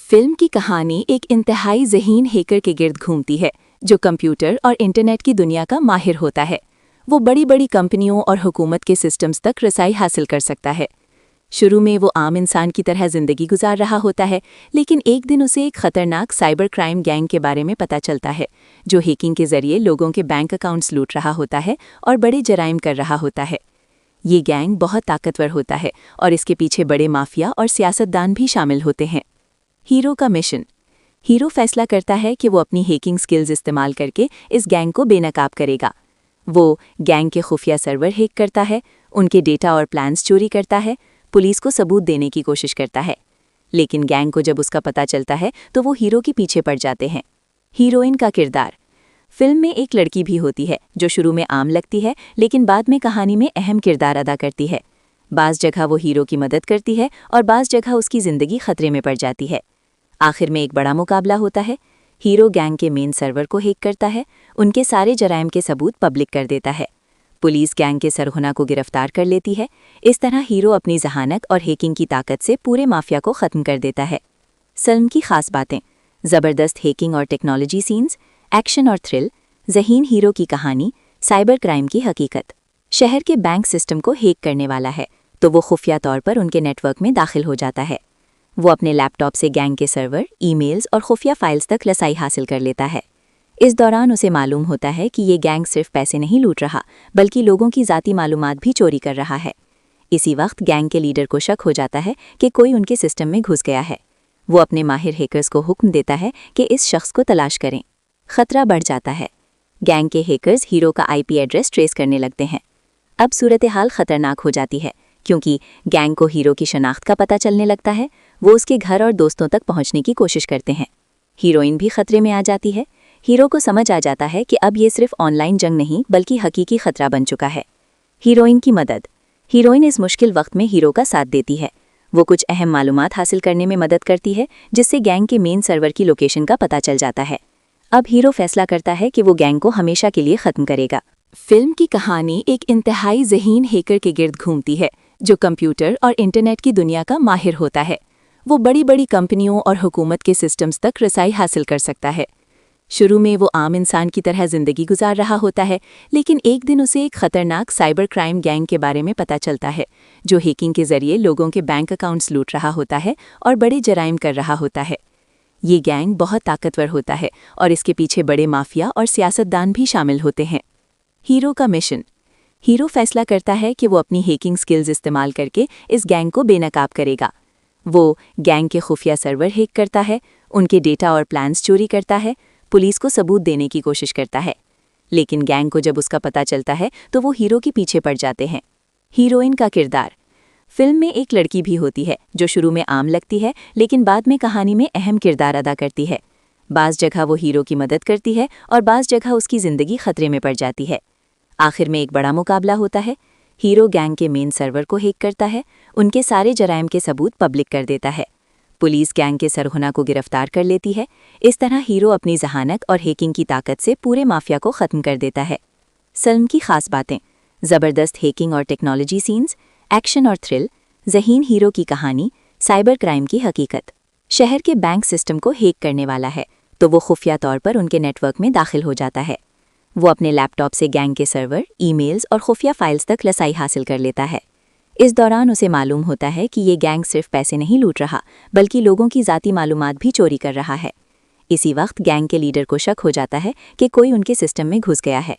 فلم کی کہانی ایک انتہائی ذہین ہیکر کے گرد گھومتی ہے جو کمپیوٹر اور انٹرنیٹ کی دنیا کا ماہر ہوتا ہے۔ وہ بڑی بڑی کمپنیوں اور حکومت کے سسٹمز تک رسائی حاصل کر سکتا ہے۔ شروع میں وہ عام انسان کی طرح زندگی گزار رہا ہوتا ہے، لیکن ایک دن اسے ایک خطرناک سائبر کرائم گینگ کے بارے میں پتہ چلتا ہے جو ہیکنگ کے ذریعے لوگوں کے بینک اکاؤنٹس لوٹ رہا ہوتا ہے اور بڑے جرائم کر رہا ہوتا ہے۔ یہ گینگ بہت طاقتور ہوتا ہے اور اس کے پیچھے بڑے مافیا اور سیاستدان بھی شامل ہوتے ہیں۔ ہیرو کا مشن۔ ہیرو فیصلہ کرتا ہے کہ وہ اپنی ہیکنگ سکلز استعمال کر کے اس گینگ کو بے نقاب کرے گا۔ وہ گینگ کے خفیہ سرور ہیک کرتا ہے، ان کے ڈیٹا اور پلانز چوری کرتا ہے، پولیس کو ثبوت دینے کی کوشش کرتا ہے۔ لیکن گینگ کو جب اس کا پتہ چلتا ہے تو وہ ہیرو کے پیچھے پڑ جاتے ہیں۔ ہیروئن کا کردار۔ فلم میں ایک لڑکی بھی ہوتی ہے جو شروع میں عام لگتی ہے لیکن بعد میں کہانی میں اہم کردار ادا کرتی ہے۔ بعض جگہ وہ ہیرو کی مدد کرتی ہے اور بعض جگہ اس کی زندگی خطرے میں پڑ جاتی ہے۔ آخر میں ایک بڑا مقابلہ ہوتا ہے۔ ہیرو گینگ کے مین سرور کو ہیک کرتا ہے، ان کے سارے جرائم کے ثبوت پبلک کر دیتا ہے۔ پولیس گینگ کے سرغنہ کو گرفتار کر لیتی ہے۔ اس طرح ہیرو اپنی ذہانت اور ہیکنگ کی طاقت سے پورے مافیا کو ختم کر دیتا ہے۔ فلم کی خاص باتیں: زبردست ہیکنگ اور ٹیکنالوجی سینز، ایکشن اور تھرل، ذہین ہیرو کی کہانی، سائبر کرائم کی حقیقت۔ شہر کے بینک سسٹم کو ہیک کرنے والا ہے تو وہ خفیہ طور پر ان کے نیٹ ورک میں داخل ہو جاتا ہے۔ وہ اپنے لیپ ٹاپ سے گینگ کے سرور، ای میلز اور خفیہ فائلز تک رسائی حاصل کر لیتا ہے۔ اس دوران اسے معلوم ہوتا ہے کہ یہ گینگ صرف پیسے نہیں لوٹ رہا بلکہ لوگوں کی ذاتی معلومات بھی چوری کر رہا ہے۔ اسی وقت گینگ کے لیڈر کو شک ہو جاتا ہے کہ کوئی ان کے سسٹم میں گھس گیا ہے۔ وہ اپنے ماہر ہیکرز کو حکم دیتا ہے کہ اس شخص کو تلاش کریں۔ خطرہ بڑھ جاتا ہے۔ گینگ کے ہیکرز ہیرو کا IP ایڈریس ٹریس کرنے لگتے ہیں۔ اب صورتحال خطرناک ہو جاتی ہے کیونکہ گینگ کو ہیرو کی شناخت کا پتہ چلنے لگتا ہے۔ وہ اس کے گھر اور دوستوں تک پہنچنے کی کوشش کرتے ہیں۔ ہیروئن بھی خطرے میں آ جاتی ہے۔ ہیرو کو سمجھ آ جاتا ہے کہ اب یہ صرف آن لائن جنگ نہیں بلکہ حقیقی خطرہ بن چکا ہے۔ ہیروئن کی مدد۔ ہیروئن اس مشکل وقت میں ہیرو کا ساتھ دیتی ہے۔ وہ کچھ اہم معلومات حاصل کرنے میں مدد کرتی ہے جس سے گینگ کے مین سرور کی لوکیشن کا پتہ چل جاتا ہے۔ اب ہیرو فیصلہ کرتا ہے کہ وہ گینگ کو ہمیشہ کے لیے ختم کرے گا۔ فلم کی کہانی ایک انتہائی ذہین ہیکر کے گرد گھومتی ہے جو کمپیوٹر اور انٹرنیٹ کی دنیا کا ماہر ہوتا ہے۔ وہ بڑی بڑی کمپنیوں اور حکومت کے سسٹمز تک رسائی حاصل کر سکتا ہے۔ شروع میں وہ عام انسان کی طرح زندگی گزار رہا ہوتا ہے، لیکن ایک دن اسے ایک خطرناک سائبر کرائم گینگ کے بارے میں پتہ چلتا ہے جو ہیکنگ کے ذریعے لوگوں کے بینک اکاؤنٹس لوٹ رہا ہوتا ہے اور بڑے جرائم کر رہا ہوتا ہے۔ یہ گینگ بہت طاقتور ہوتا ہے اور اس کے پیچھے بڑے مافیا اور سیاستدان بھی شامل ہوتے ہیں۔ ہیرو کا مشن۔ ہیرو فیصلہ کرتا ہے کہ وہ اپنی ہیکنگ سکلز استعمال کر کے اس گینگ کو بے نقاب کرے گا۔ وہ گینگ کے خفیہ سرور ہیک کرتا ہے، ان کے ڈیٹا اور پلانز چوری کرتا ہے، پولیس کو ثبوت دینے کی کوشش کرتا ہے۔ لیکن گینگ کو جب اس کا پتہ چلتا ہے تو وہ ہیرو کے پیچھے پڑ جاتے ہیں۔ ہیروئن کا کردار۔ فلم میں ایک لڑکی بھی ہوتی ہے جو شروع میں عام لگتی ہے لیکن بعد میں کہانی میں اہم کردار ادا کرتی ہے۔ بعض جگہ وہ ہیرو کی مدد کرتی ہے اور بعض جگہ اس کی زندگی خطرے میں پڑ جاتی ہے۔ آخر میں ایک بڑا مقابلہ ہوتا ہے۔ ہیرو گینگ کے مین سرور کو ہیک کرتا ہے، ان کے سارے جرائم کے ثبوت پبلک کر دیتا ہے۔ پولیس گینگ کے سرغنہ کو گرفتار کر لیتی ہے۔ اس طرح ہیرو اپنی ذہانت اور ہیکنگ کی طاقت سے پورے مافیا کو ختم کر دیتا ہے۔ فلم کی خاص باتیں: زبردست ہیکنگ اور ٹیکنالوجی سینز، ایکشن اور تھرل، ذہین ہیرو کی کہانی، سائبر کرائم کی حقیقت۔ شہر کے بینک سسٹم کو ہیک کرنے والا ہے تو وہ خفیہ طور پر ان کے نیٹ ورک میں داخل ہو جاتا ہے۔ وہ اپنے لیپ ٹاپ سے گینگ کے سرور، ای میلز اور خفیہ فائلز تک رسائی حاصل کر لیتا ہے۔ اس دوران اسے معلوم ہوتا ہے کہ یہ گینگ صرف پیسے نہیں لوٹ رہا بلکہ لوگوں کی ذاتی معلومات بھی چوری کر رہا ہے۔ اسی وقت گینگ کے لیڈر کو شک ہو جاتا ہے کہ کوئی ان کے سسٹم میں گھس گیا ہے۔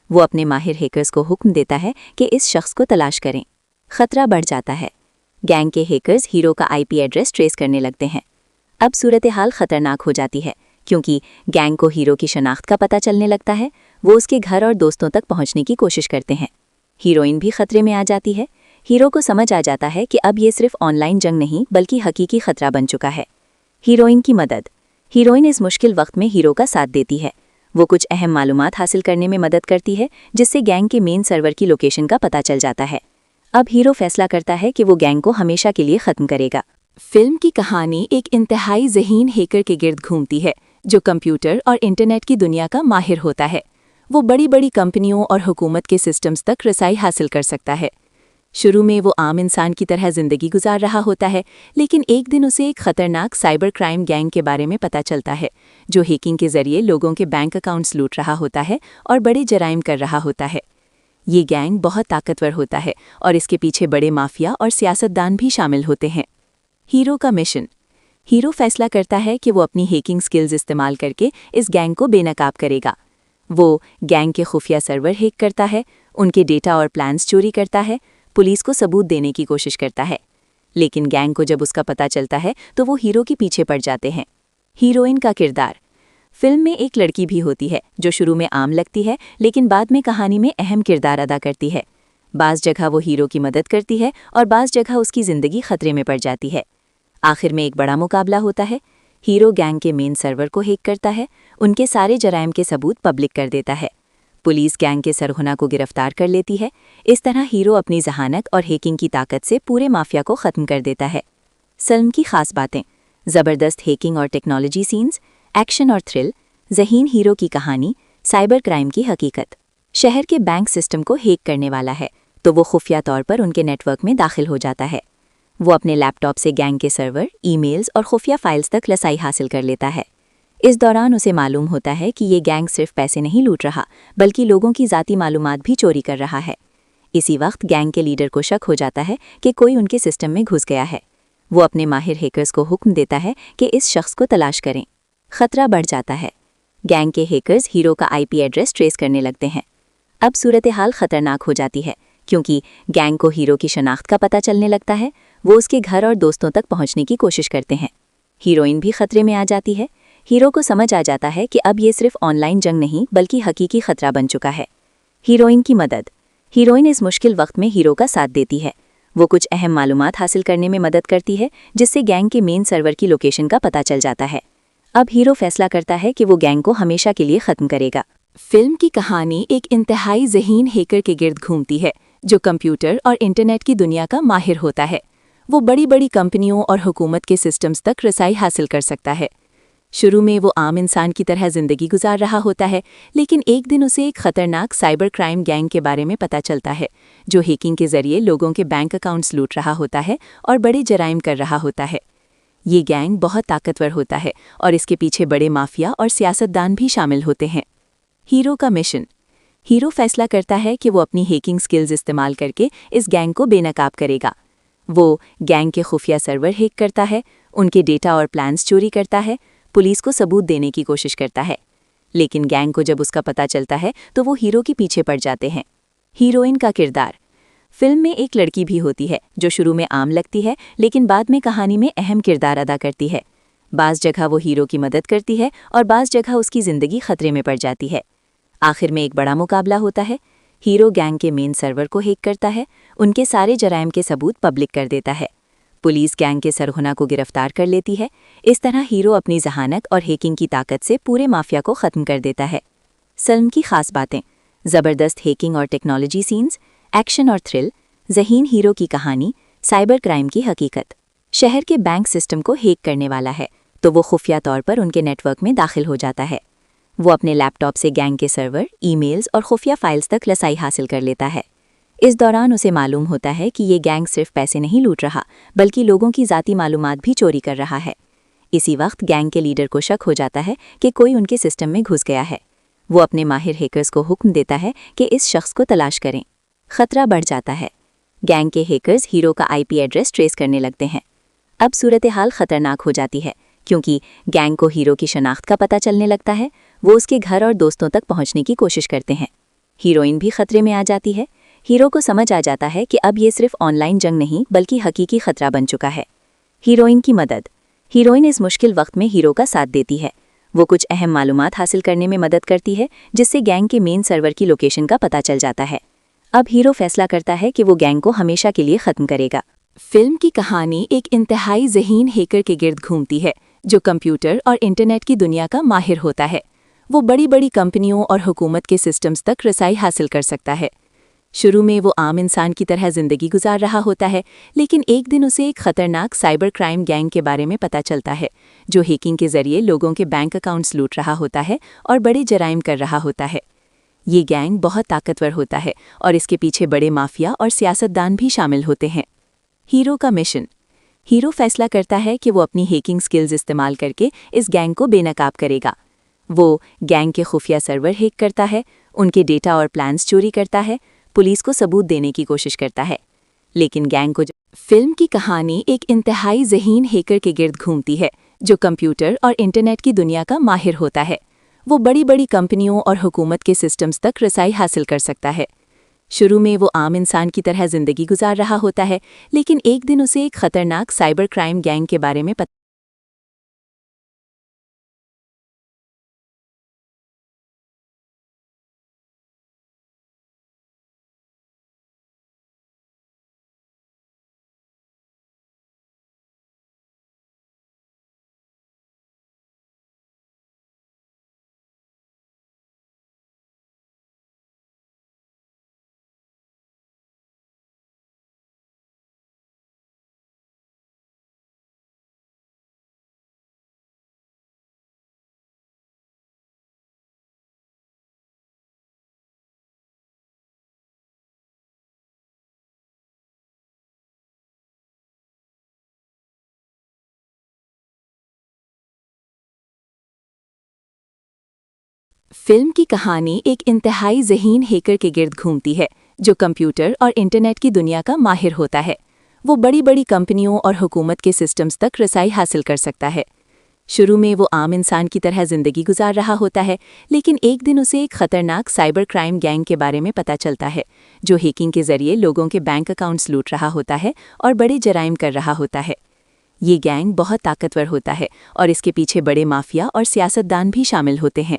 وہ اپنے ماہر ہیکرز کو حکم دیتا ہے کہ اس شخص کو تلاش کریں۔ خطرہ بڑھ جاتا ہے۔ گینگ کے ہیکرز ہیرو کا IP ایڈریس ٹریس کرنے لگتے ہیں۔ اب صورتحال خطرناک ہو جاتی ہے کیونکہ گینگ کو ہیرو کی شناخت کا پتہ چلنے لگتا ہے۔ وہ اس کے گھر اور دوستوں تک پہنچنے کی کوشش کرتے ہیں۔ ہیروئن بھی خطرے میں آ جاتی ہے۔ ہیرو کو سمجھ آ جاتا ہے کہ اب یہ صرف آن لائن جنگ نہیں بلکہ حقیقی خطرہ بن چکا ہے۔ ہیروئن کی مدد۔ ہیروئن اس مشکل وقت میں ہیرو کا ساتھ دیتی ہے۔ وہ کچھ اہم معلومات حاصل کرنے میں مدد کرتی ہے جس سے گینگ کے مین سرور کی لوکیشن کا پتہ چل جاتا ہے۔ اب ہیرو فیصلہ کرتا ہے کہ وہ گینگ کو ہمیشہ کے لیے ختم کرے گا۔ فلم کی کہانی ایک انتہائی ذہین ہیکر کے گرد گھومتی ہے جو کمپیوٹر اور انٹرنیٹ کی دنیا کا ماہر ہوتا ہے۔ وہ بڑی بڑی کمپنیوں اور حکومت کے سسٹمز تک رسائی حاصل کر سکتا ہے۔ شروع میں وہ عام انسان کی طرح زندگی گزار رہا ہوتا ہے، لیکن ایک دن اسے ایک خطرناک سائبر کرائم گینگ کے بارے میں پتہ چلتا ہے، جو ہیکنگ کے ذریعے لوگوں کے بینک اکاؤنٹس لوٹ رہا ہوتا ہے اور بڑے جرائم کر رہا ہوتا ہے۔ یہ گینگ بہت طاقتور ہوتا ہے اور اس کے پیچھے بڑے مافیا اور سیاستدان بھی شامل ہوتے ہیں۔ ہیرو کا مشن۔ ہیرو فیصلہ کرتا ہے کہ وہ اپنی ہیکنگ سکلز استعمال کر کے اس گینگ کو بے نقاب کرے گا۔ وہ گینگ کے خفیہ سرور ہیک کرتا ہے، ان کے ڈیٹا اور پلانز چوری کرتا ہے، پولیس کو ثبوت دینے کی کوشش کرتا ہے۔ لیکن گینگ کو جب اس کا پتہ چلتا ہے تو وہ ہیرو کے پیچھے پڑ جاتے ہیں۔ ہیروئن کا کردار۔ فلم میں ایک لڑکی بھی ہوتی ہے جو شروع میں عام لگتی ہے لیکن بعد میں کہانی میں اہم کردار ادا کرتی ہے۔ بعض جگہ وہ ہیرو کی مدد کرتی ہے اور بعض جگہ اس کی زندگی خطرے میں پڑ جاتی ہے۔ آخر میں ایک بڑا مقابلہ ہوتا ہے۔ ہیرو گینگ کے مین سرور کو ہیک کرتا ہے، ان کے سارے جرائم کے ثبوت پبلک کر دیتا ہے۔ پولیس گینگ کے سرغنہ کو گرفتار کر لیتی ہے۔ اس طرح ہیرو اپنی ذہانت اور ہیکنگ کی طاقت سے پورے مافیا کو ختم کر دیتا ہے۔ فلم کی خاص باتیں: زبردست ہیکنگ اور ٹیکنالوجی سینز، ایکشن اور تھرل، ذہین ہیرو کی کہانی، سائبر کرائم کی حقیقت۔ شہر کے بینک سسٹم کو ہیک کرنے والا ہے تو وہ خفیہ طور پر ان کے نیٹ ورک میں داخل ہو جاتا ہے۔ وہ اپنے لیپ ٹاپ سے گینگ کے سرور، ای میلز اور خفیہ فائلز تک رسائی حاصل کر لیتا ہے۔ اس دوران اسے معلوم ہوتا ہے کہ یہ گینگ صرف پیسے نہیں لوٹ رہا بلکہ لوگوں کی ذاتی معلومات بھی چوری کر رہا ہے۔ اسی وقت گینگ کے لیڈر کو شک ہو جاتا ہے کہ کوئی ان کے سسٹم میں گھس گیا ہے۔ وہ اپنے ماہر ہیکرز کو حکم دیتا ہے کہ اس شخص کو تلاش کریں۔ خطرہ بڑھ جاتا ہے۔ گینگ کے ہیکرز ہیرو کا آئی پی ایڈریس ٹریس کرنے لگتے ہیں۔ اب صورتحال خطرناک ہو جاتی ہے کیونکہ گینگ کو ہیرو کی شناخت کا پتہ چلنے لگتا ہے۔ وہ اس کے گھر اور دوستوں تک پہنچنے کی کوشش کرتے ہیں۔ ہیروئن بھی خطرے میں آ جاتی ہے۔ ہیرو کو سمجھ آ جاتا ہے کہ اب یہ صرف آن لائن جنگ نہیں بلکہ حقیقی خطرہ بن چکا ہے۔ ہیروئن کی مدد۔ ہیروئن اس مشکل وقت میں ہیرو کا ساتھ دیتی ہے۔ وہ کچھ اہم معلومات حاصل کرنے میں مدد کرتی ہے جس سے گینگ کے مین سرور کی لوکیشن کا پتہ چل جاتا ہے۔ اب ہیرو فیصلہ کرتا ہے کہ وہ گینگ کو ہمیشہ کے لیے ختم کرے گا۔ فلم کی کہانی ایک انتہائی ذہین ہیکر کے گرد گھومتی ہے جو کمپیوٹر اور انٹرنیٹ کی دنیا کا ماہر ہوتا ہے۔ وہ بڑی بڑی کمپنیوں اور حکومت کے سسٹمز تک رسائی حاصل کر سکتا ہے۔ شروع میں وہ عام انسان کی طرح زندگی گزار رہا ہوتا ہے، لیکن ایک دن اسے ایک خطرناک سائبر کرائم گینگ کے بارے میں پتہ چلتا ہے، جو ہیکنگ کے ذریعے لوگوں کے بینک اکاؤنٹس لوٹ رہا ہوتا ہے اور بڑے جرائم کر رہا ہوتا ہے۔ یہ گینگ بہت طاقتور ہوتا ہے اور اس کے پیچھے بڑے مافیا اور سیاستدان بھی شامل ہوتے ہیں۔ ہیرو کا مشن۔ ہیرو فیصلہ کرتا ہے کہ وہ اپنی ہیکنگ سکلز استعمال کر کے اس گینگ کو بے نقاب کرے گا۔ وہ گینگ کے خفیہ سرور ہیک کرتا ہے، ان کے ڈیٹا اور پلانز چوری کرتا ہے، پولیس کو ثبوت دینے کی کوشش کرتا ہے۔ لیکن گینگ کو جب اس کا پتہ چلتا ہے تو وہ ہیرو کے پیچھے پڑ جاتے ہیں۔ ہیروئن کا کردار۔ فلم میں ایک لڑکی بھی ہوتی ہے جو شروع میں عام لگتی ہے لیکن بعد میں کہانی میں اہم کردار ادا کرتی ہے۔ بعض جگہ وہ ہیرو کی مدد کرتی ہے اور بعض جگہ اس کی زندگی خطرے میں پڑ جاتی ہے۔ آخر میں ایک بڑا مقابلہ ہوتا ہے۔ ہیرو گینگ کے مین سرور کو ہیک کرتا ہے، ان کے سارے جرائم کے ثبوت پبلک کر دیتا ہے۔ پولیس گینگ کے سرغنہ کو گرفتار کر لیتی ہے۔ اس طرح ہیرو اپنی ذہانت اور ہیکنگ کی طاقت سے پورے مافیا کو ختم کر دیتا ہے۔ فلم کی خاص باتیں: زبردست ہیکنگ اور ٹیکنالوجی سینز، ایکشن اور تھرل، ذہین ہیرو کی کہانی، سائبر کرائم کی حقیقت۔ شہر کے بینک سسٹم کو ہیک کرنے والا ہے تو وہ خفیہ طور پر ان کے نیٹ ورک میں داخل ہو جاتا ہے۔ وہ اپنے لیپ ٹاپ سے گینگ کے سرور، ای میلز اور خفیہ فائلز تک رسائی حاصل کر لیتا ہے۔ اس دوران اسے معلوم ہوتا ہے کہ یہ گینگ صرف پیسے نہیں لوٹ رہا بلکہ لوگوں کی ذاتی معلومات بھی چوری کر رہا ہے۔ اسی وقت گینگ کے لیڈر کو شک ہو جاتا ہے کہ کوئی ان کے سسٹم میں گھس گیا ہے۔ وہ اپنے ماہر ہیکرز کو حکم دیتا ہے کہ اس شخص کو تلاش کریں۔ خطرہ بڑھ جاتا ہے۔ گینگ کے ہیکرز ہیرو کا آئی پی ایڈریس ٹریس کرنے لگتے ہیں۔ اب صورتحال خطرناک ہو جاتی ہے کیونکہ گینگ کو ہیرو کی شناخت کا پتہ چلنے لگتا ہے۔ وہ اس کے گھر اور دوستوں تک پہنچنے کی کوشش کرتے ہیں۔ ہیروئن بھی خطرے میں آ جاتی ہے۔ ہیرو کو سمجھ آ جاتا ہے کہ اب یہ صرف آن لائن جنگ نہیں بلکہ حقیقی خطرہ بن چکا ہے۔ ہیروئن کی مدد۔ ہیروئن اس مشکل وقت میں ہیرو کا ساتھ دیتی ہے۔ وہ کچھ اہم معلومات حاصل کرنے میں مدد کرتی ہے جس سے گینگ کے مین سرور کی لوکیشن کا پتہ چل جاتا ہے۔ اب ہیرو فیصلہ کرتا ہے کہ وہ گینگ کو ہمیشہ کے لیے ختم کرے گا۔ فلم کی کہانی ایک انتہائی ذہین ہیکر کے گرد گھومتی ہے جو کمپیوٹر اور انٹرنیٹ کی دنیا کا ماہر ہوتا ہے۔ وہ بڑی بڑی کمپنیوں اور حکومت کے سسٹمز تک رسائی حاصل کر سکتا ہے۔ شروع میں وہ عام انسان کی طرح زندگی گزار رہا ہوتا ہے، لیکن ایک دن اسے ایک خطرناک سائبر کرائم گینگ کے بارے میں پتہ چلتا ہے، جو ہیکنگ کے ذریعے لوگوں کے بینک اکاؤنٹس لوٹ رہا ہوتا ہے اور بڑے جرائم کر رہا ہوتا ہے۔ یہ گینگ بہت طاقتور ہوتا ہے اور اس کے پیچھے بڑے مافیا اور سیاستدان بھی شامل ہوتے ہیں۔ ہیرو کا مشن۔ ہیرو فیصلہ کرتا ہے کہ وہ اپنی ہیکنگ سکلز استعمال کر کے اس گینگ کو بے نقاب کرے گا۔ وہ گینگ کے خفیہ سرور ہیک کرتا ہے، ان کے ڈیٹا اور پلانز چوری کرتا ہے، پولیس کو ثبوت دینے کی کوشش کرتا ہے۔ لیکن گینگ کو فلم کی کہانی ایک انتہائی ذہین ہیکر کے گرد گھومتی ہے جو کمپیوٹر اور انٹرنیٹ کی دنیا کا ماہر ہوتا ہے۔ وہ بڑی بڑی کمپنیوں اور حکومت کے سسٹمز تک رسائی حاصل کر سکتا ہے۔ شروع میں وہ عام انسان کی طرح زندگی گزار رہا ہوتا ہے، لیکن ایک دن اسے ایک خطرناک سائبر کرائم گینگ کے بارے میں پتہ فلم کی کہانی ایک انتہائی ذہین ہیکر کے گرد گھومتی ہے جو کمپیوٹر اور انٹرنیٹ کی دنیا کا ماہر ہوتا ہے۔ وہ بڑی بڑی کمپنیوں اور حکومت کے سسٹمز تک رسائی حاصل کر سکتا ہے۔ شروع میں وہ عام انسان کی طرح زندگی گزار رہا ہوتا ہے، لیکن ایک دن اسے ایک خطرناک سائبر کرائم گینگ کے بارے میں پتہ چلتا ہے جو ہیکنگ کے ذریعے لوگوں کے بینک اکاؤنٹس لوٹ رہا ہوتا ہے اور بڑے جرائم کر رہا ہوتا ہے۔ یہ گینگ بہت طاقتور ہوتا ہے اور اس کے پیچھے بڑے مافیا اور سیاستدان بھی شامل ہوتے ہیں۔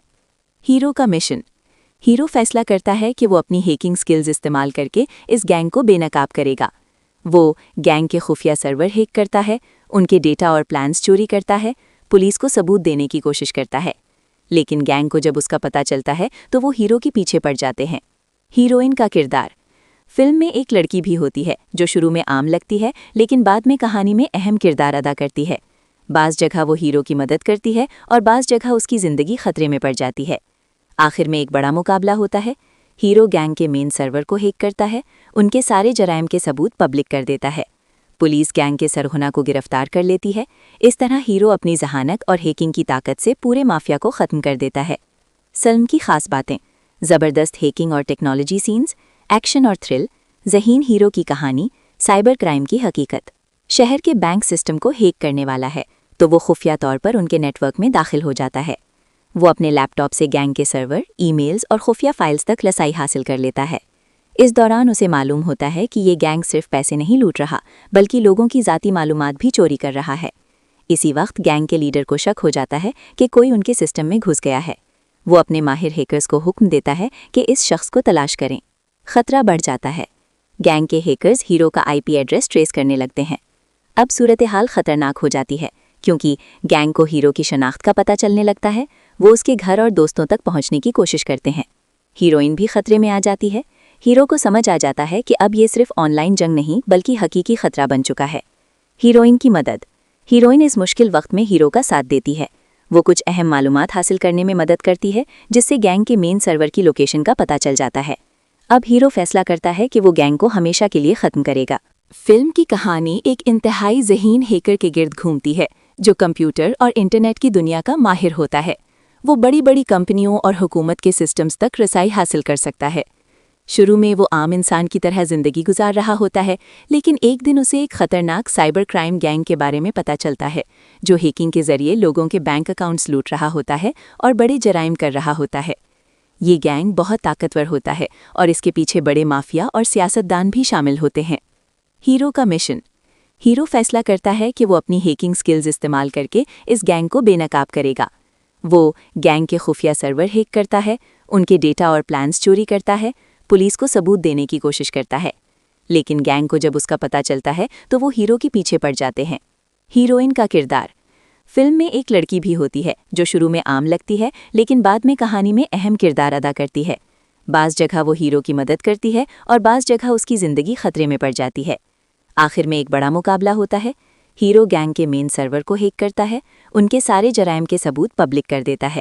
ہیرو کا مشن۔ ہیرو فیصلہ کرتا ہے کہ وہ اپنی ہیکنگ سکلز استعمال کر کے اس گینگ کو بے نقاب کرے گا۔ وہ گینگ کے خفیہ سرور ہیک کرتا ہے، ان کے ڈیٹا اور پلانز چوری کرتا ہے، پولیس کو ثبوت دینے کی کوشش کرتا ہے۔ لیکن گینگ کو جب اس کا پتہ چلتا ہے تو وہ ہیرو کے پیچھے پڑ جاتے ہیں۔ ہیروئن کا کردار۔ فلم میں ایک لڑکی بھی ہوتی ہے جو شروع میں عام لگتی ہے لیکن بعد میں کہانی میں اہم کردار ادا کرتی ہے۔ بعض جگہ وہ ہیرو کی مدد کرتی ہے اور بعض جگہ اس کی زندگی خطرے میں پڑ جاتی ہے۔ آخر میں ایک بڑا مقابلہ ہوتا ہے۔ ہیرو گینگ کے مین سرور کو ہیک کرتا ہے، ان کے سارے جرائم کے ثبوت پبلک کر دیتا ہے۔ پولیس گینگ کے سرغنہ کو گرفتار کر لیتی ہے۔ اس طرح ہیرو اپنی ذہانت اور ہیکنگ کی طاقت سے پورے مافیا کو ختم کر دیتا ہے۔ فلم کی خاص باتیں: زبردست ہیکنگ اور ٹیکنالوجی سینز، ایکشن اور تھرل، ذہین ہیرو کی کہانی، سائبر کرائم کی حقیقت۔ شہر کے بینک سسٹم کو ہیک کرنے والا ہے تو وہ خفیہ طور پر ان کے نیٹ ورک میں داخل ہو جاتا ہے۔ وہ اپنے لیپ ٹاپ سے گینگ کے سرور، ای میلز اور خفیہ فائلز تک رسائی حاصل کر لیتا ہے۔ اس دوران اسے معلوم ہوتا ہے کہ یہ گینگ صرف پیسے نہیں لوٹ رہا بلکہ لوگوں کی ذاتی معلومات بھی چوری کر رہا ہے۔ اسی وقت گینگ کے لیڈر کو شک ہو جاتا ہے کہ کوئی ان کے سسٹم میں گھس گیا ہے۔ وہ اپنے ماہر ہیکرز کو حکم دیتا ہے کہ اس شخص کو تلاش کریں۔ خطرہ بڑھ جاتا ہے۔ گینگ کے ہیکرز ہیرو کا آئی پی ایڈریس ٹریس کرنے لگتے ہیں۔ اب صورتحال خطرناک ہو جاتی ہے کیونکہ گینگ کو ہیرو کی شناخت کا پتہ چلنے لگتا ہے۔ وہ اس کے گھر اور دوستوں تک پہنچنے کی کوشش کرتے ہیں۔ ہیروئن بھی خطرے میں آ جاتی ہے۔ ہیرو کو سمجھ آ جاتا ہے کہ اب یہ صرف آن لائن جنگ نہیں بلکہ حقیقی خطرہ بن چکا ہے۔ ہیروئن کی مدد۔ ہیروئن اس مشکل وقت میں ہیرو کا ساتھ دیتی ہے۔ وہ کچھ اہم معلومات حاصل کرنے میں مدد کرتی ہے جس سے گینگ کے مین سرور کی لوکیشن کا پتہ چل جاتا ہے۔ اب ہیرو فیصلہ کرتا ہے کہ وہ گینگ کو ہمیشہ کے لیے ختم کرے گا۔ فلم کی کہانی ایک انتہائی ذہین ہیکر کے گرد گھومتی ہے جو کمپیوٹر اور انٹرنیٹ کی دنیا کا ماہر ہوتا ہے۔ وہ بڑی بڑی کمپنیوں اور حکومت کے سسٹمز تک رسائی حاصل کر سکتا ہے۔ شروع میں وہ عام انسان کی طرح زندگی گزار رہا ہوتا ہے، لیکن ایک دن اسے ایک خطرناک سائبر کرائم گینگ کے بارے میں پتہ چلتا ہے جو ہیکنگ کے ذریعے لوگوں کے بینک اکاؤنٹس لوٹ رہا ہوتا ہے اور بڑے جرائم کر رہا ہوتا ہے۔ یہ گینگ بہت طاقتور ہوتا ہے اور اس کے پیچھے بڑے مافیا اور سیاستدان بھی شامل ہوتے ہیں۔ ہیرو کا مشن۔ ہیرو فیصلہ کرتا ہے کہ وہ اپنی ہیکنگ سکلز استعمال کر کے اس گینگ کو بے نقاب کرے گا۔ وہ گینگ کے خفیہ سرور ہیک کرتا ہے، ان کے ڈیٹا اور پلانز چوری کرتا ہے، پولیس کو ثبوت دینے کی کوشش کرتا ہے۔ لیکن گینگ کو جب اس کا پتہ چلتا ہے تو وہ ہیرو کے پیچھے پڑ جاتے ہیں۔ ہیروئن کا کردار۔ فلم میں ایک لڑکی بھی ہوتی ہے جو شروع میں عام لگتی ہے لیکن بعد میں کہانی میں اہم کردار ادا کرتی ہے۔ بعض جگہ وہ ہیرو کی مدد کرتی ہے اور بعض جگہ اس کی زندگی خطرے میں پڑ جاتی ہے۔ آخر میں ایک بڑا مقابلہ ہوتا ہے۔ ہیرو گینگ کے مین سرور کو ہیک کرتا ہے، ان کے سارے جرائم کے ثبوت پبلک کر دیتا ہے۔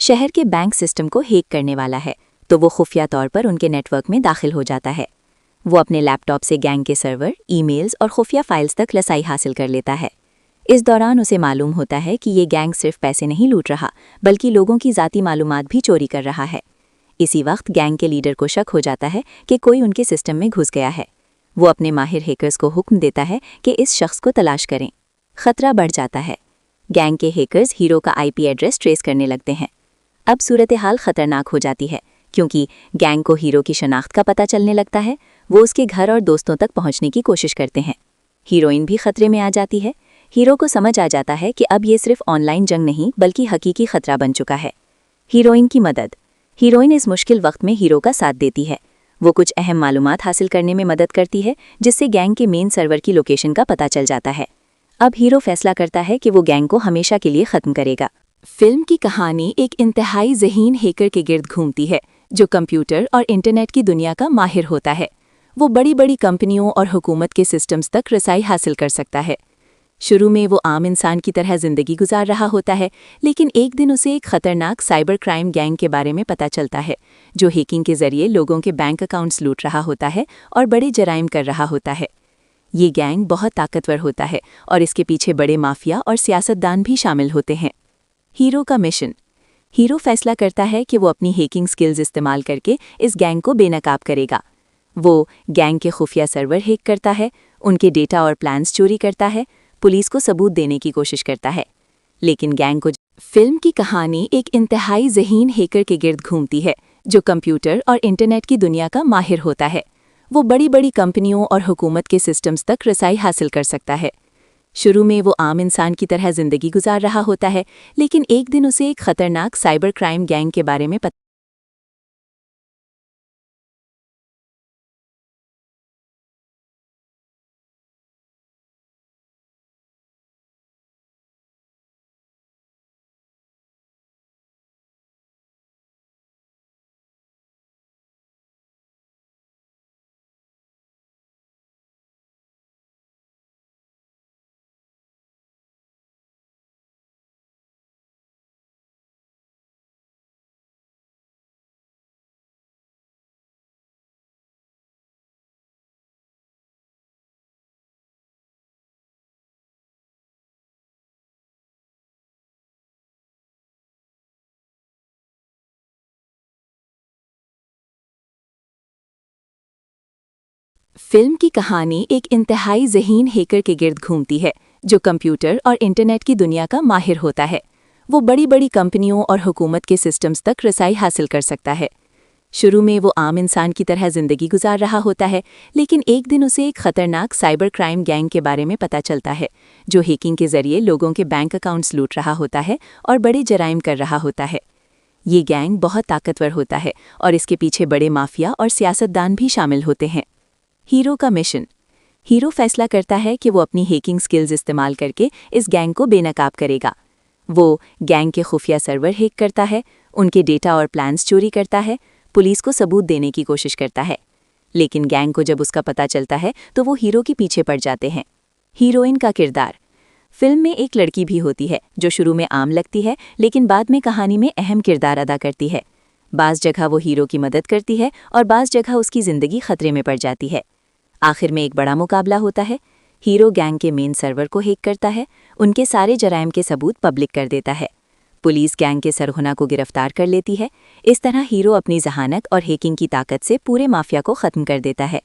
شہر کے بینک سسٹم کو ہیک کرنے والا ہے تو وہ خفیہ طور پر ان کے نیٹ ورک میں داخل ہو جاتا ہے۔ وہ اپنے لیپ ٹاپ سے گینگ کے سرور، ای میلز اور خفیہ فائلز تک رسائی حاصل کر لیتا ہے۔ اس دوران اسے معلوم ہوتا ہے کہ یہ گینگ صرف پیسے نہیں لوٹ رہا بلکہ لوگوں کی ذاتی معلومات بھی چوری کر رہا ہے۔ اسی وقت گینگ کے لیڈر کو شک ہو جاتا ہے کہ کوئی ان کے سسٹم میں گھس گیا ہے۔ وہ اپنے ماہر ہیکرز کو حکم دیتا ہے کہ اس شخص کو تلاش کریں۔ خطرہ بڑھ جاتا ہے۔ گینگ کے ہیکرز ہیرو کا آئی پی ایڈریس ٹریس کرنے لگتے ہیں۔ اب صورتحال خطرناک ہو جاتی ہے کیونکہ گینگ کو ہیرو کی شناخت کا پتہ چلنے لگتا ہے۔ وہ اس کے گھر اور دوستوں تک پہنچنے کی کوشش کرتے ہیں۔ ہیروئن بھی خطرے میں آ جاتی ہے۔ ہیرو کو سمجھ آ جاتا ہے کہ اب یہ صرف آن لائن جنگ نہیں بلکہ حقیقی خطرہ بن چکا ہے۔ ہیروئن کی مدد۔ ہیروئن اس مشکل وقت میں ہیرو کا ساتھ دیتی ہے۔ وہ کچھ اہم معلومات حاصل کرنے میں مدد کرتی ہے جس سے گینگ کے مین سرور کی لوکیشن کا پتہ چل جاتا ہے۔ اب ہیرو فیصلہ کرتا ہے کہ وہ گینگ کو ہمیشہ کے لیے ختم کرے گا۔ فلم کی کہانی ایک انتہائی ذہین ہیکر کے گرد گھومتی ہے جو کمپیوٹر اور انٹرنیٹ کی دنیا کا ماہر ہوتا ہے۔ وہ بڑی بڑی کمپنیوں اور حکومت کے سسٹمز تک رسائی حاصل کر سکتا ہے۔ شروع میں وہ عام انسان کی طرح زندگی گزار رہا ہوتا ہے، لیکن ایک دن اسے ایک خطرناک سائبر کرائم گینگ کے بارے میں پتہ چلتا ہے جو ہیکنگ کے ذریعے لوگوں کے بینک اکاؤنٹس لوٹ رہا ہوتا ہے اور بڑے جرائم کر رہا ہوتا ہے۔ یہ گینگ بہت طاقتور ہوتا ہے اور اس کے پیچھے بڑے مافیا اور سیاستدان بھی شامل ہوتے ہیں۔ ہیرو کا مشن۔ ہیرو فیصلہ کرتا ہے کہ وہ اپنی ہیکنگ سکلز استعمال کر کے اس گینگ کو بے نقاب کرے گا۔ وہ گینگ کے خفیہ سرور ہیک کرتا ہے، ان کے ڈیٹا اور پلانز چوری کرتا ہے، پولیس کو ثبوت دینے کی کوشش کرتا ہے، لیکن گینگ کو فلم کی کہانی ایک انتہائی ذہین ہیکر کے گرد گھومتی ہے جو کمپیوٹر اور انٹرنیٹ کی دنیا کا ماہر ہوتا ہے۔ وہ بڑی بڑی کمپنیوں اور حکومت کے سسٹمز تک رسائی حاصل کر سکتا ہے۔ شروع میں وہ عام انسان کی طرح زندگی گزار رہا ہوتا ہے، لیکن ایک دن اسے ایک خطرناک سائبر کرائم گینگ کے بارے میں پتہ فلم کی کہانی ایک انتہائی ذہین ہیکر کے گرد گھومتی ہے جو کمپیوٹر اور انٹرنیٹ کی دنیا کا ماہر ہوتا ہے۔ وہ بڑی بڑی کمپنیوں اور حکومت کے سسٹمز تک رسائی حاصل کر سکتا ہے۔ شروع میں وہ عام انسان کی طرح زندگی گزار رہا ہوتا ہے، لیکن ایک دن اسے ایک خطرناک سائبر کرائم گینگ کے بارے میں پتہ چلتا ہے جو ہیکنگ کے ذریعے لوگوں کے بینک اکاؤنٹس لوٹ رہا ہوتا ہے اور بڑے جرائم کر رہا ہوتا ہے۔ یہ گینگ بہت طاقتور ہوتا ہے اور اس کے پیچھے بڑے مافیا اور سیاستدان بھی شامل ہوتے ہیں۔ ہیرو کا مشن۔ ہیرو فیصلہ کرتا ہے کہ وہ اپنی ہیکنگ سکلز استعمال کر کے اس گینگ کو بے نقاب کرے گا۔ وہ گینگ کے خفیہ سرور ہیک کرتا ہے، ان کے ڈیٹا اور پلانز چوری کرتا ہے، پولیس کو ثبوت دینے کی کوشش کرتا ہے، لیکن گینگ کو جب اس کا پتہ چلتا ہے تو وہ ہیرو کے پیچھے پڑ جاتے ہیں۔ ہیروئن کا کردار۔ فلم میں ایک لڑکی بھی ہوتی ہے جو شروع میں عام لگتی ہے لیکن بعد میں کہانی میں اہم کردار ادا کرتی ہے۔ بعض جگہ وہ ہیرو کی مدد کرتی ہے اور بعض جگہ اس کی زندگی خطرے میں پڑ جاتی ہے۔ آخر میں ایک بڑا مقابلہ ہوتا ہے۔ ہیرو گینگ کے مین سرور کو ہیک کرتا ہے، ان کے سارے جرائم کے ثبوت پبلک کر دیتا ہے۔ پولیس گینگ کے سرغنہ کو گرفتار کر لیتی ہے۔ اس طرح ہیرو اپنی ذہانت اور ہیکنگ کی طاقت سے پورے مافیا کو ختم کر دیتا ہے۔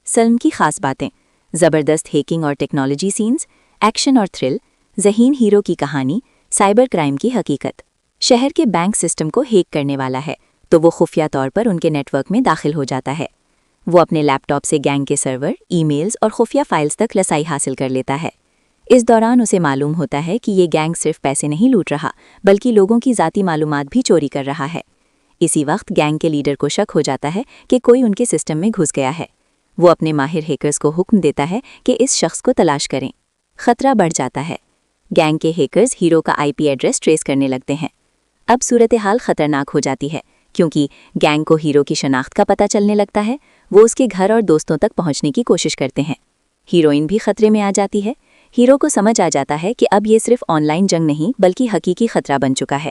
فلم کی خاص باتیں: زبردست ہیکنگ اور ٹیکنالوجی سینز، ایکشن اور تھرل، ذہین ہیرو کی کہانی، سائبر کرائم کی حقیقت۔ شہر کے بینک سسٹم کو ہیک کرنے والا ہے تو وہ خفیہ طور پر ان کے نیٹ ورک میں داخل ہو جاتا ہے۔ وہ اپنے لیپ ٹاپ سے گینگ کے سرور، ای میلز اور خفیہ فائلز تک رسائی حاصل کر لیتا ہے۔ اس دوران اسے معلوم ہوتا ہے کہ یہ گینگ صرف پیسے نہیں لوٹ رہا بلکہ لوگوں کی ذاتی معلومات بھی چوری کر رہا ہے۔ اسی وقت گینگ کے لیڈر کو شک ہو جاتا ہے کہ کوئی ان کے سسٹم میں گھس گیا ہے۔ وہ اپنے ماہر ہیکرز کو حکم دیتا ہے کہ اس شخص کو تلاش کریں۔ خطرہ بڑھ جاتا ہے۔ گینگ کے ہیکرز ہیرو کا آئی پی ایڈریس ٹریس کرنے لگتے ہیں۔ اب صورتحال خطرناک ہو جاتی ہے کیونکہ گینگ کو ہیرو کی شناخت کا پتہ چلنے لگتا ہے۔ وہ اس کے گھر اور دوستوں تک پہنچنے کی کوشش کرتے ہیں۔ ہیروئن بھی خطرے میں آ جاتی ہے۔ ہیرو کو سمجھ آ جاتا ہے کہ اب یہ صرف آن لائن جنگ نہیں بلکہ حقیقی خطرہ بن چکا ہے۔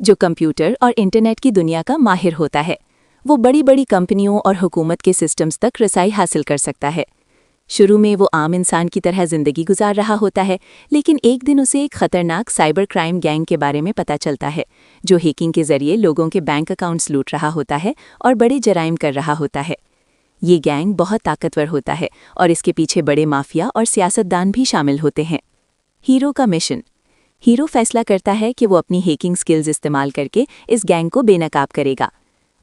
جو کمپیوٹر اور انٹرنیٹ کی دنیا کا ماہر ہوتا ہے۔ وہ بڑی بڑی کمپنیوں اور حکومت کے سسٹمز تک رسائی حاصل کر سکتا ہے۔ شروع میں وہ عام انسان کی طرح زندگی گزار رہا ہوتا ہے، لیکن ایک دن اسے ایک خطرناک سائبر کرائم گینگ کے بارے میں پتہ چلتا ہے، جو ہیکنگ کے ذریعے لوگوں کے بینک اکاؤنٹس لوٹ رہا ہوتا ہے اور بڑے جرائم کر رہا ہوتا ہے۔ یہ گینگ بہت طاقتور ہوتا ہے اور اس کے پیچھے بڑے مافیا اور سیاستدان بھی شامل ہوتے ہیں۔ ہیرو کا مشن۔ ہیرو فیصلہ کرتا ہے کہ وہ اپنی ہیکنگ سکلز استعمال کر کے اس گینگ کو بے نقاب کرے گا۔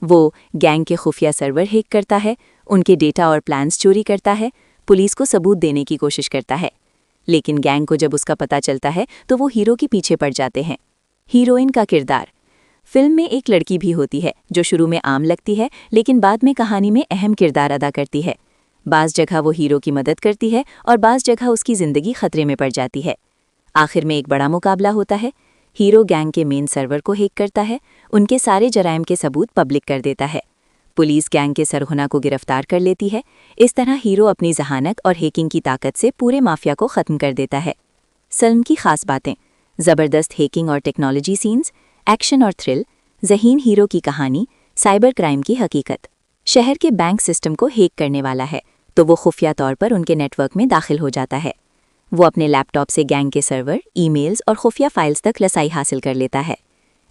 وہ گینگ کے خفیہ سرور ہیک کرتا ہے، ان کے ڈیٹا اور پلانز چوری کرتا ہے، پولیس کو ثبوت دینے کی کوشش کرتا ہے۔ لیکن گینگ کو جب اس کا پتہ چلتا ہے تو وہ ہیرو کے پیچھے پڑ جاتے ہیں۔ ہیروئن کا کردار۔ فلم میں ایک لڑکی بھی ہوتی ہے جو شروع میں عام لگتی ہے لیکن بعد میں کہانی میں اہم کردار ادا کرتی ہے۔ بعض جگہ وہ ہیرو کی مدد کرتی ہے اور بعض جگہ اس کی زندگی خطرے میں پڑ جاتی ہے۔ آخر میں ایک بڑا مقابلہ ہوتا ہے۔ ہیرو گینگ کے مین سرور کو ہیک کرتا ہے، ان کے سارے جرائم کے ثبوت پبلک کر دیتا ہے۔ پولیس گینگ کے سرغنہ کو گرفتار کر لیتی ہے۔ اس طرح ہیرو اپنی ذہانت اور ہیکنگ کی طاقت سے پورے مافیا کو ختم کر دیتا ہے۔ فلم کی خاص باتیں: زبردست ہیکنگ اور ٹیکنالوجی سینز، ایکشن اور تھرل، ذہین ہیرو کی کہانی، سائبر کرائم کی حقیقت۔ شہر کے بینک سسٹم کو ہیک کرنے والا ہے تو وہ خفیہ طور پر ان کے نیٹ ورک میں داخل ہو جاتا ہے۔ وہ اپنے لیپ ٹاپ سے گینگ کے سرور، ای میلز اور خفیہ فائلز تک رسائی حاصل کر لیتا ہے۔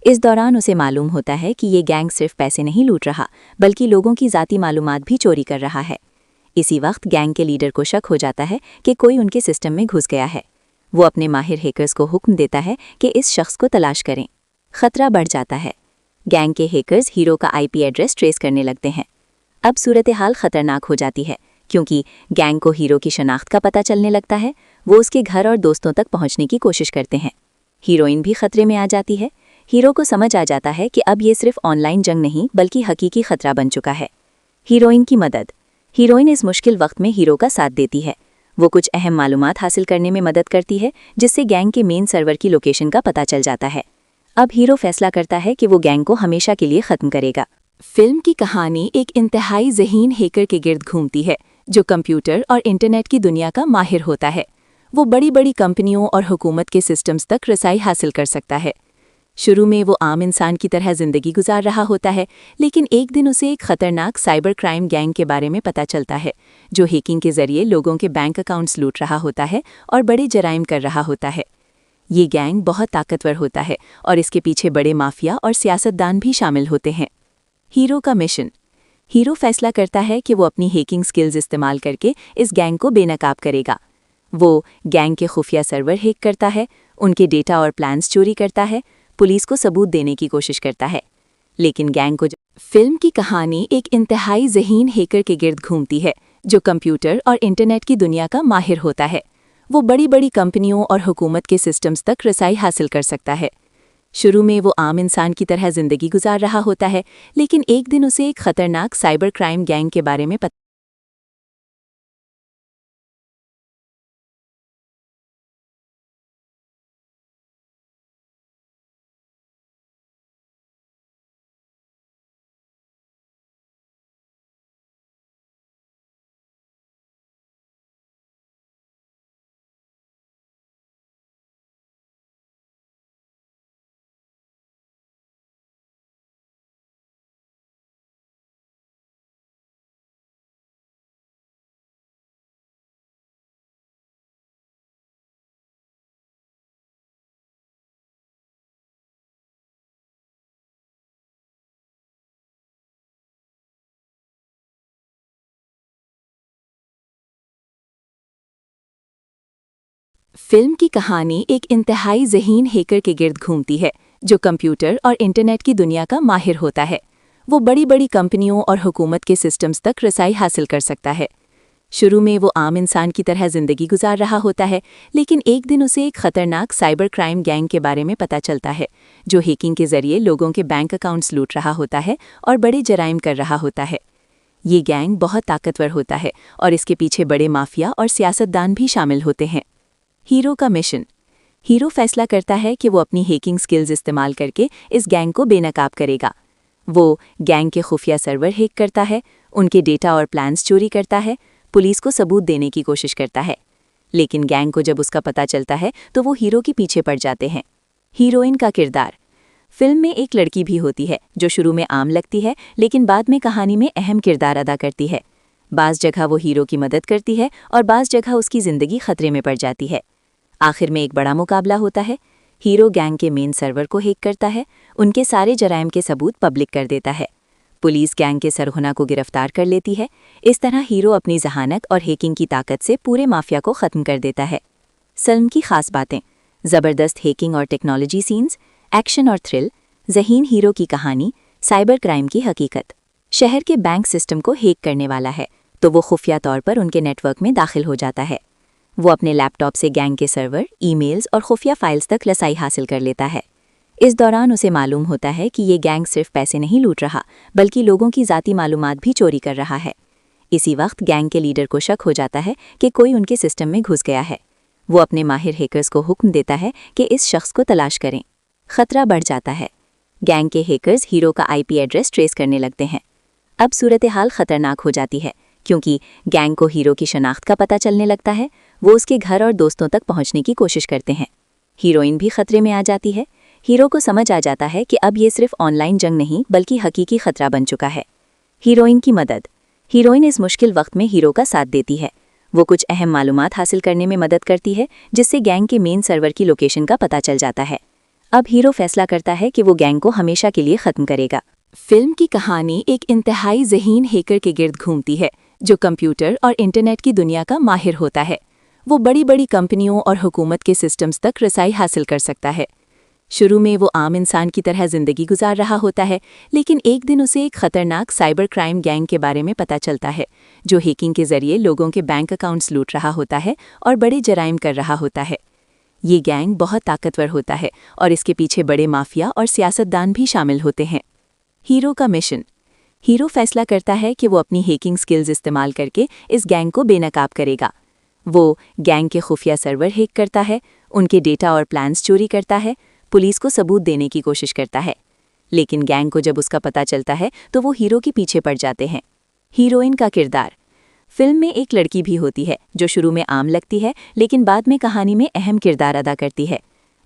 اس دوران اسے معلوم ہوتا ہے کہ یہ گینگ صرف پیسے نہیں لوٹ رہا بلکہ لوگوں کی ذاتی معلومات بھی چوری کر رہا ہے۔ اسی وقت گینگ کے لیڈر کو شک ہو جاتا ہے کہ کوئی ان کے سسٹم میں گھس گیا ہے۔ وہ اپنے ماہر ہیکرز کو حکم دیتا ہے کہ اس شخص کو تلاش کریں۔ خطرہ بڑھ جاتا ہے۔ گینگ کے ہیکرز ہیرو کا آئی پی ایڈریس ٹریس کرنے لگتے ہیں۔ اب صورتحال خطرناک ہو جاتی ہے کیونکہ گینگ کو ہیرو کی شناخت کا پتہ چلنے لگتا ہے۔ وہ اس کے گھر اور دوستوں تک پہنچنے کی کوشش کرتے ہیں۔ ہیروئن بھی خطرے میں آ جاتی ہے۔ ہیرو کو سمجھ آ جاتا ہے کہ اب یہ صرف آن لائن جنگ نہیں بلکہ حقیقی خطرہ بن چکا ہے۔ ہیروئن کی مدد۔ ہیروئن اس مشکل وقت میں ہیرو کا ساتھ دیتی ہے۔ وہ کچھ اہم معلومات حاصل کرنے میں مدد کرتی ہے جس سے گینگ کے مین سرور کی لوکیشن کا پتہ چل جاتا ہے۔ اب ہیرو فیصلہ کرتا ہے کہ وہ گینگ کو ہمیشہ کے لیے ختم کرے گا۔ فلم کی کہانی ایک انتہائی ذہین ہیکر کے گرد گھومتی ہے جو کمپیوٹر اور انٹرنیٹ کی دنیا کا ماہر ہوتا ہے۔ وہ بڑی بڑی کمپنیوں اور حکومت کے سسٹمز تک رسائی حاصل کر سکتا ہے۔ شروع میں وہ عام انسان کی طرح زندگی گزار رہا ہوتا ہے، لیکن ایک دن اسے ایک خطرناک سائبر کرائم گینگ کے بارے میں پتہ چلتا ہے، جو ہیکنگ کے ذریعے لوگوں کے بینک اکاؤنٹس لوٹ رہا ہوتا ہے اور بڑے جرائم کر رہا ہوتا ہے۔ یہ گینگ بہت طاقتور ہوتا ہے اور اس کے پیچھے بڑے مافیا اور سیاستدان بھی شامل ہوتے ہیں۔ ہیرو کا مشن۔ ہیرو فیصلہ کرتا ہے کہ وہ اپنی ہیکنگ سکلز استعمال کر کے اس گینگ کو بے نقاب کرے گا۔ وہ گینگ کے خفیہ سرور ہیک کرتا ہے، ان کے ڈیٹا اور پلانز چوری کرتا ہے، پولیس کو ثبوت دینے کی کوشش کرتا ہے۔ لیکن گینگ کو فلم کی کہانی ایک انتہائی ذہین ہیکر کے گرد گھومتی ہے جو کمپیوٹر اور انٹرنیٹ کی دنیا کا ماہر ہوتا ہے۔ وہ بڑی بڑی کمپنیوں اور حکومت کے سسٹمز تک رسائی حاصل کر سکتا ہے۔ شروع میں وہ عام انسان کی طرح زندگی گزار رہا ہوتا ہے، لیکن ایک دن اسے ایک خطرناک سائبر کرائم گینگ کے بارے میں پتہ فلم کی کہانی ایک انتہائی ذہین ہیکر کے گرد گھومتی ہے جو کمپیوٹر اور انٹرنیٹ کی دنیا کا ماہر ہوتا ہے۔ وہ بڑی بڑی کمپنیوں اور حکومت کے سسٹمز تک رسائی حاصل کر سکتا ہے۔ شروع میں وہ عام انسان کی طرح زندگی گزار رہا ہوتا ہے، لیکن ایک دن اسے ایک خطرناک سائبر کرائم گینگ کے بارے میں پتہ چلتا ہے، جو ہیکنگ کے ذریعے لوگوں کے بینک اکاؤنٹس لوٹ رہا ہوتا ہے اور بڑے جرائم کر رہا ہوتا ہے۔ یہ گینگ بہت طاقتور ہوتا ہے اور اس کے پیچھے بڑے مافیا اور سیاستدان بھی شامل ہوتے ہیں۔ ہیرو کا مشن۔ ہیرو فیصلہ کرتا ہے کہ وہ اپنی ہیکنگ سکلز استعمال کر کے اس گینگ کو بے نقاب کرے گا۔ وہ گینگ کے خفیہ سرور ہیک کرتا ہے، ان کے ڈیٹا اور پلانز چوری کرتا ہے، پولیس کو ثبوت دینے کی کوشش کرتا ہے۔ لیکن گینگ کو جب اس کا پتہ چلتا ہے تو وہ ہیرو کے پیچھے پڑ جاتے ہیں۔ ہیروئن کا کردار۔ فلم میں ایک لڑکی بھی ہوتی ہے جو شروع میں عام لگتی ہے لیکن بعد میں کہانی میں اہم کردار ادا کرتی ہے۔ بعض جگہ وہ ہیرو کی مدد کرتی ہے اور بعض جگہ اس کی زندگی خطرے میں پڑ جاتی ہے۔ آخر میں ایک بڑا مقابلہ ہوتا ہے۔ ہیرو گینگ کے مین سرور کو ہیک کرتا ہے، ان کے سارے جرائم کے ثبوت پبلک کر دیتا ہے۔ پولیس گینگ کے سرغنہ کو گرفتار کر لیتی ہے۔ اس طرح ہیرو اپنی ذہانت اور ہیکنگ کی طاقت سے پورے مافیا کو ختم کر دیتا ہے۔ فلم کی خاص باتیں: زبردست ہیکنگ اور ٹیکنالوجی سینز، ایکشن اور تھرل، ذہین ہیرو کی کہانی، سائبر کرائم کی حقیقت۔ شہر کے بینک سسٹم کو ہیک کرنے والا ہے تو وہ خفیہ طور پر ان کے نیٹ ورک میں داخل ہو جاتا ہے۔ وہ اپنے لیپ ٹاپ سے گینگ کے سرور، ای میلز اور خفیہ فائلز تک رسائی حاصل کر لیتا ہے۔ اس دوران اسے معلوم ہوتا ہے کہ یہ گینگ صرف پیسے نہیں لوٹ رہا بلکہ لوگوں کی ذاتی معلومات بھی چوری کر رہا ہے۔ اسی وقت گینگ کے لیڈر کو شک ہو جاتا ہے کہ کوئی ان کے سسٹم میں گھس گیا ہے۔ وہ اپنے ماہر ہیکرز کو حکم دیتا ہے کہ اس شخص کو تلاش کریں۔ خطرہ بڑھ جاتا ہے۔ گینگ کے ہیکرز ہیرو کا آئی پی ایڈریس ٹریس کرنے لگتے ہیں۔ اب صورتحال خطرناک ہو جاتی ہے کیونکہ گینگ کو ہیرو کی شناخت کا پتہ چلنے لگتا ہے۔ وہ اس کے گھر اور دوستوں تک پہنچنے کی کوشش کرتے ہیں۔ ہیروئن بھی خطرے میں آ جاتی ہے۔ ہیرو کو سمجھ آ جاتا ہے کہ اب یہ صرف آن لائن جنگ نہیں بلکہ حقیقی خطرہ بن چکا ہے۔ ہیروئن کی مدد: ہیروئن اس مشکل وقت میں ہیرو کا ساتھ دیتی ہے۔ وہ کچھ اہم معلومات حاصل کرنے میں مدد کرتی ہے جس سے گینگ کے مین سرور کی لوکیشن کا پتہ چل جاتا ہے۔ اب ہیرو فیصلہ کرتا ہے کہ وہ گینگ کو ہمیشہ کے لیے ختم کرے گا۔ فلم کی کہانی ایک انتہائی ذہین ہیکر کے گرد گھومتی ہے جو کمپیوٹر اور انٹرنیٹ کی دنیا کا ماہر ہوتا ہے۔ وہ بڑی بڑی کمپنیوں اور حکومت کے سسٹمز تک رسائی حاصل کر سکتا ہے۔ شروع میں وہ عام انسان کی طرح زندگی گزار رہا ہوتا ہے لیکن ایک دن اسے ایک خطرناک سائبر کرائم گینگ کے بارے میں پتہ چلتا ہے جو ہیکنگ کے ذریعے لوگوں کے بینک اکاؤنٹس لوٹ رہا ہوتا ہے اور بڑے جرائم کر رہا ہوتا ہے۔ یہ گینگ بہت طاقتور ہوتا ہے اور اس کے پیچھے بڑے مافیا اور سیاستدان بھی شامل ہوتے ہیں۔ ہیرو کا مشن: ہیرو فیصلہ کرتا ہے کہ وہ اپنی ہیکنگ سکلز استعمال کر کے اس گینگ کو بے نقاب کرے گا۔ وہ گینگ کے خفیہ سرور ہیک کرتا ہے، ان کے ڈیٹا اور پلانز چوری کرتا ہے، پولیس کو ثبوت دینے کی کوشش کرتا ہے۔ لیکن گینگ کو جب اس کا پتہ چلتا ہے تو وہ ہیرو کے پیچھے پڑ جاتے ہیں۔ ہیروئن کا کردار: فلم میں ایک لڑکی بھی ہوتی ہے جو شروع میں عام لگتی ہے لیکن بعد میں کہانی میں اہم کردار ادا کرتی ہے۔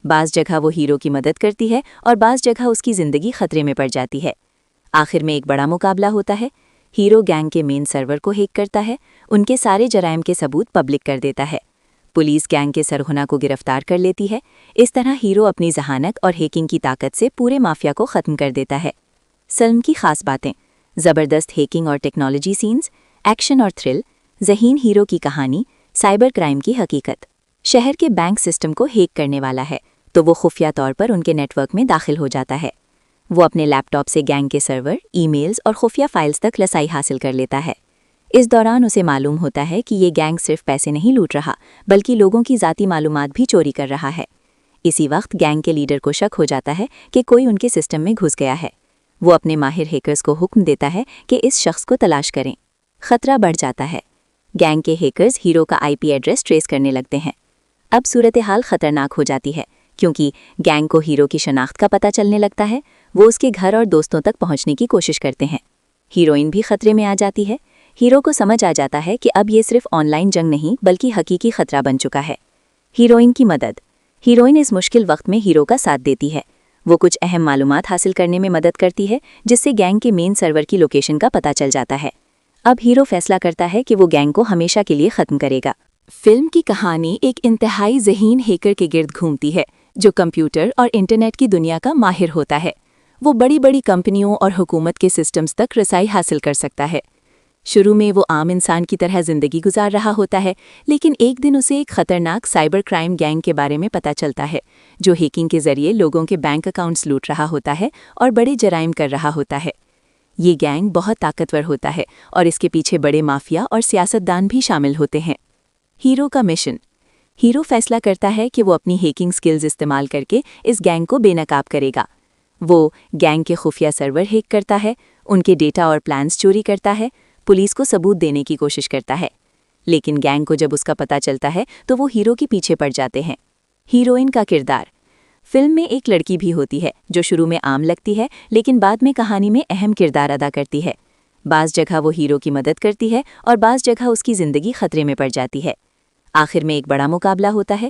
بعض جگہ وہ ہیرو کی مدد کرتی ہے اور بعض جگہ اس کی زندگی خطرے میں پڑ جاتی ہے۔ آخر میں ایک بڑا مقابلہ ہوتا ہے۔ ہیرو گینگ کے مین سرور کو ہیک کرتا ہے، ان کے سارے جرائم کے ثبوت پبلک کر دیتا ہے۔ پولیس گینگ کے سرغنہ کو گرفتار کر لیتی ہے۔ اس طرح ہیرو اپنی ذہانت اور ہیکنگ کی طاقت سے پورے مافیا کو ختم کر دیتا ہے۔ فلم کی خاص باتیں: زبردست ہیکنگ اور ٹیکنالوجی سینز، ایکشن اور تھرل، ذہین ہیرو کی کہانی، سائبر کرائم کی حقیقت۔ شہر کے بینک سسٹم کو ہیک کرنے والا ہے تو وہ خفیہ طور پر ان کے نیٹ ورک میں داخل ہو جاتا ہے۔ وہ اپنے لیپ ٹاپ سے گینگ کے سرور، ای میلز اور خفیہ فائلز تک رسائی حاصل کر لیتا ہے۔ اس دوران اسے معلوم ہوتا ہے کہ یہ گینگ صرف پیسے نہیں لوٹ رہا بلکہ لوگوں کی ذاتی معلومات بھی چوری کر رہا ہے۔ اسی وقت گینگ کے لیڈر کو شک ہو جاتا ہے کہ کوئی ان کے سسٹم میں گھس گیا ہے۔ وہ اپنے ماہر ہیکرز کو حکم دیتا ہے کہ اس شخص کو تلاش کریں۔ خطرہ بڑھ جاتا ہے۔ گینگ کے ہیکرز ہیرو کا آئی پی ایڈریس ٹریس کرنے لگتے ہیں۔ اب صورتحال خطرناک ہو جاتی ہے کیونکہ گینگ کو ہیرو کی شناخت کا پتہ چلنے لگتا ہے۔ وہ اس کے گھر اور دوستوں تک پہنچنے کی کوشش کرتے ہیں۔ ہیروئن بھی خطرے میں آ جاتی ہے۔ ہیرو کو سمجھ آ جاتا ہے کہ اب یہ صرف آن لائن جنگ نہیں بلکہ حقیقی خطرہ بن چکا ہے۔ ہیروئن کی مدد: ہیروئن اس مشکل وقت میں ہیرو کا ساتھ دیتی ہے۔ وہ کچھ اہم معلومات حاصل کرنے میں مدد کرتی ہے جس سے گینگ کے مین سرور کی لوکیشن کا پتہ چل جاتا ہے۔ اب ہیرو فیصلہ کرتا ہے کہ وہ گینگ کو ہمیشہ کے لیے ختم کرے گا۔ فلم کی کہانی ایک انتہائی ذہین ہیکر کے گرد گھومتی ہے جو کمپیوٹر اور انٹرنیٹ کی دنیا کا ماہر ہوتا ہے۔ وہ بڑی بڑی کمپنیوں اور حکومت کے سسٹمز تک رسائی حاصل کر سکتا ہے۔ شروع میں وہ عام انسان کی طرح زندگی گزار رہا ہوتا ہے لیکن ایک دن اسے ایک خطرناک سائبر کرائم گینگ کے بارے میں پتہ چلتا ہے جو ہیکنگ کے ذریعے لوگوں کے بینک اکاؤنٹس لوٹ رہا ہوتا ہے اور بڑے جرائم کر رہا ہوتا ہے۔ یہ گینگ بہت طاقتور ہوتا ہے اور اس کے پیچھے بڑے مافیا اور سیاستدان بھی شامل ہوتے ہیں۔ ہیرو کا مشن: ہیرو فیصلہ کرتا ہے کہ وہ اپنی ہیکنگ سکلز استعمال کر کے اس گینگ کو بے نقاب کرے گا۔ وہ گینگ کے خفیہ سرور ہیک کرتا ہے، ان کے ڈیٹا اور پلانز چوری کرتا ہے، پولیس کو ثبوت دینے کی کوشش کرتا ہے۔ لیکن گینگ کو جب اس کا پتہ چلتا ہے تو وہ ہیرو کے پیچھے پڑ جاتے ہیں۔ ہیروئن کا کردار: فلم میں ایک لڑکی بھی ہوتی ہے جو شروع میں عام لگتی ہے لیکن بعد میں کہانی میں اہم کردار ادا کرتی ہے۔ بعض جگہ وہ ہیرو کی مدد کرتی ہے اور بعض جگہ اس کی زندگی خطرے میں پڑ جاتی ہے۔ آخر میں ایک بڑا مقابلہ ہوتا ہے۔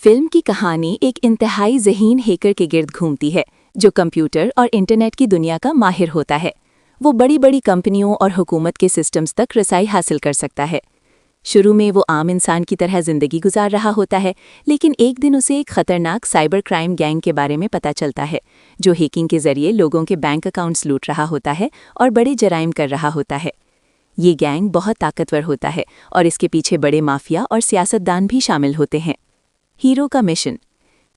فلم کی کہانی ایک انتہائی ذہین ہیکر کے گرد گھومتی ہے جو کمپیوٹر اور انٹرنیٹ کی دنیا کا ماہر ہوتا ہے۔ وہ بڑی بڑی کمپنیوں اور حکومت کے سسٹمز تک رسائی حاصل کر سکتا ہے۔ شروع میں وہ عام انسان کی طرح زندگی گزار رہا ہوتا ہے، لیکن ایک دن اسے ایک خطرناک سائبر کرائم گینگ کے بارے میں پتہ چلتا ہے جو ہیکنگ کے ذریعے لوگوں کے بینک اکاؤنٹس لوٹ رہا ہوتا ہے اور بڑے جرائم کر رہا ہوتا ہے۔ یہ گینگ بہت طاقتور ہوتا ہے اور اس کے پیچھے بڑے مافیا اور سیاستدان بھی شامل ہوتے ہیں۔ ہیرو کا مشن۔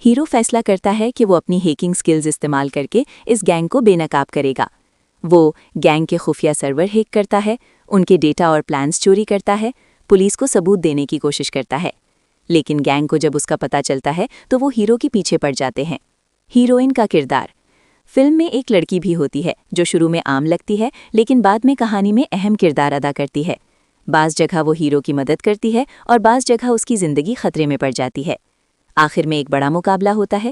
ہیرو فیصلہ کرتا ہے کہ وہ اپنی ہیکنگ سکلز استعمال کر کے اس گینگ کو بے نقاب کرے گا۔ وہ گینگ کے خفیہ سرور ہیک کرتا ہے، ان کے ڈیٹا اور پلانز چوری کرتا ہے، پولیس کو ثبوت دینے کی کوشش کرتا ہے۔ لیکن گینگ کو جب اس کا پتہ چلتا ہے تو وہ ہیرو کے پیچھے پڑ جاتے ہیں۔ ہیروئن کا کردار۔ فلم میں ایک لڑکی بھی ہوتی ہے جو شروع میں عام لگتی ہے لیکن بعد میں کہانی میں اہم کردار ادا کرتی ہے۔ بعض جگہ وہ ہیرو کی مدد کرتی ہے اور بعض جگہ اس کی زندگی خطرے میں پڑ جاتی ہے۔ آخر میں ایک بڑا مقابلہ ہوتا ہے۔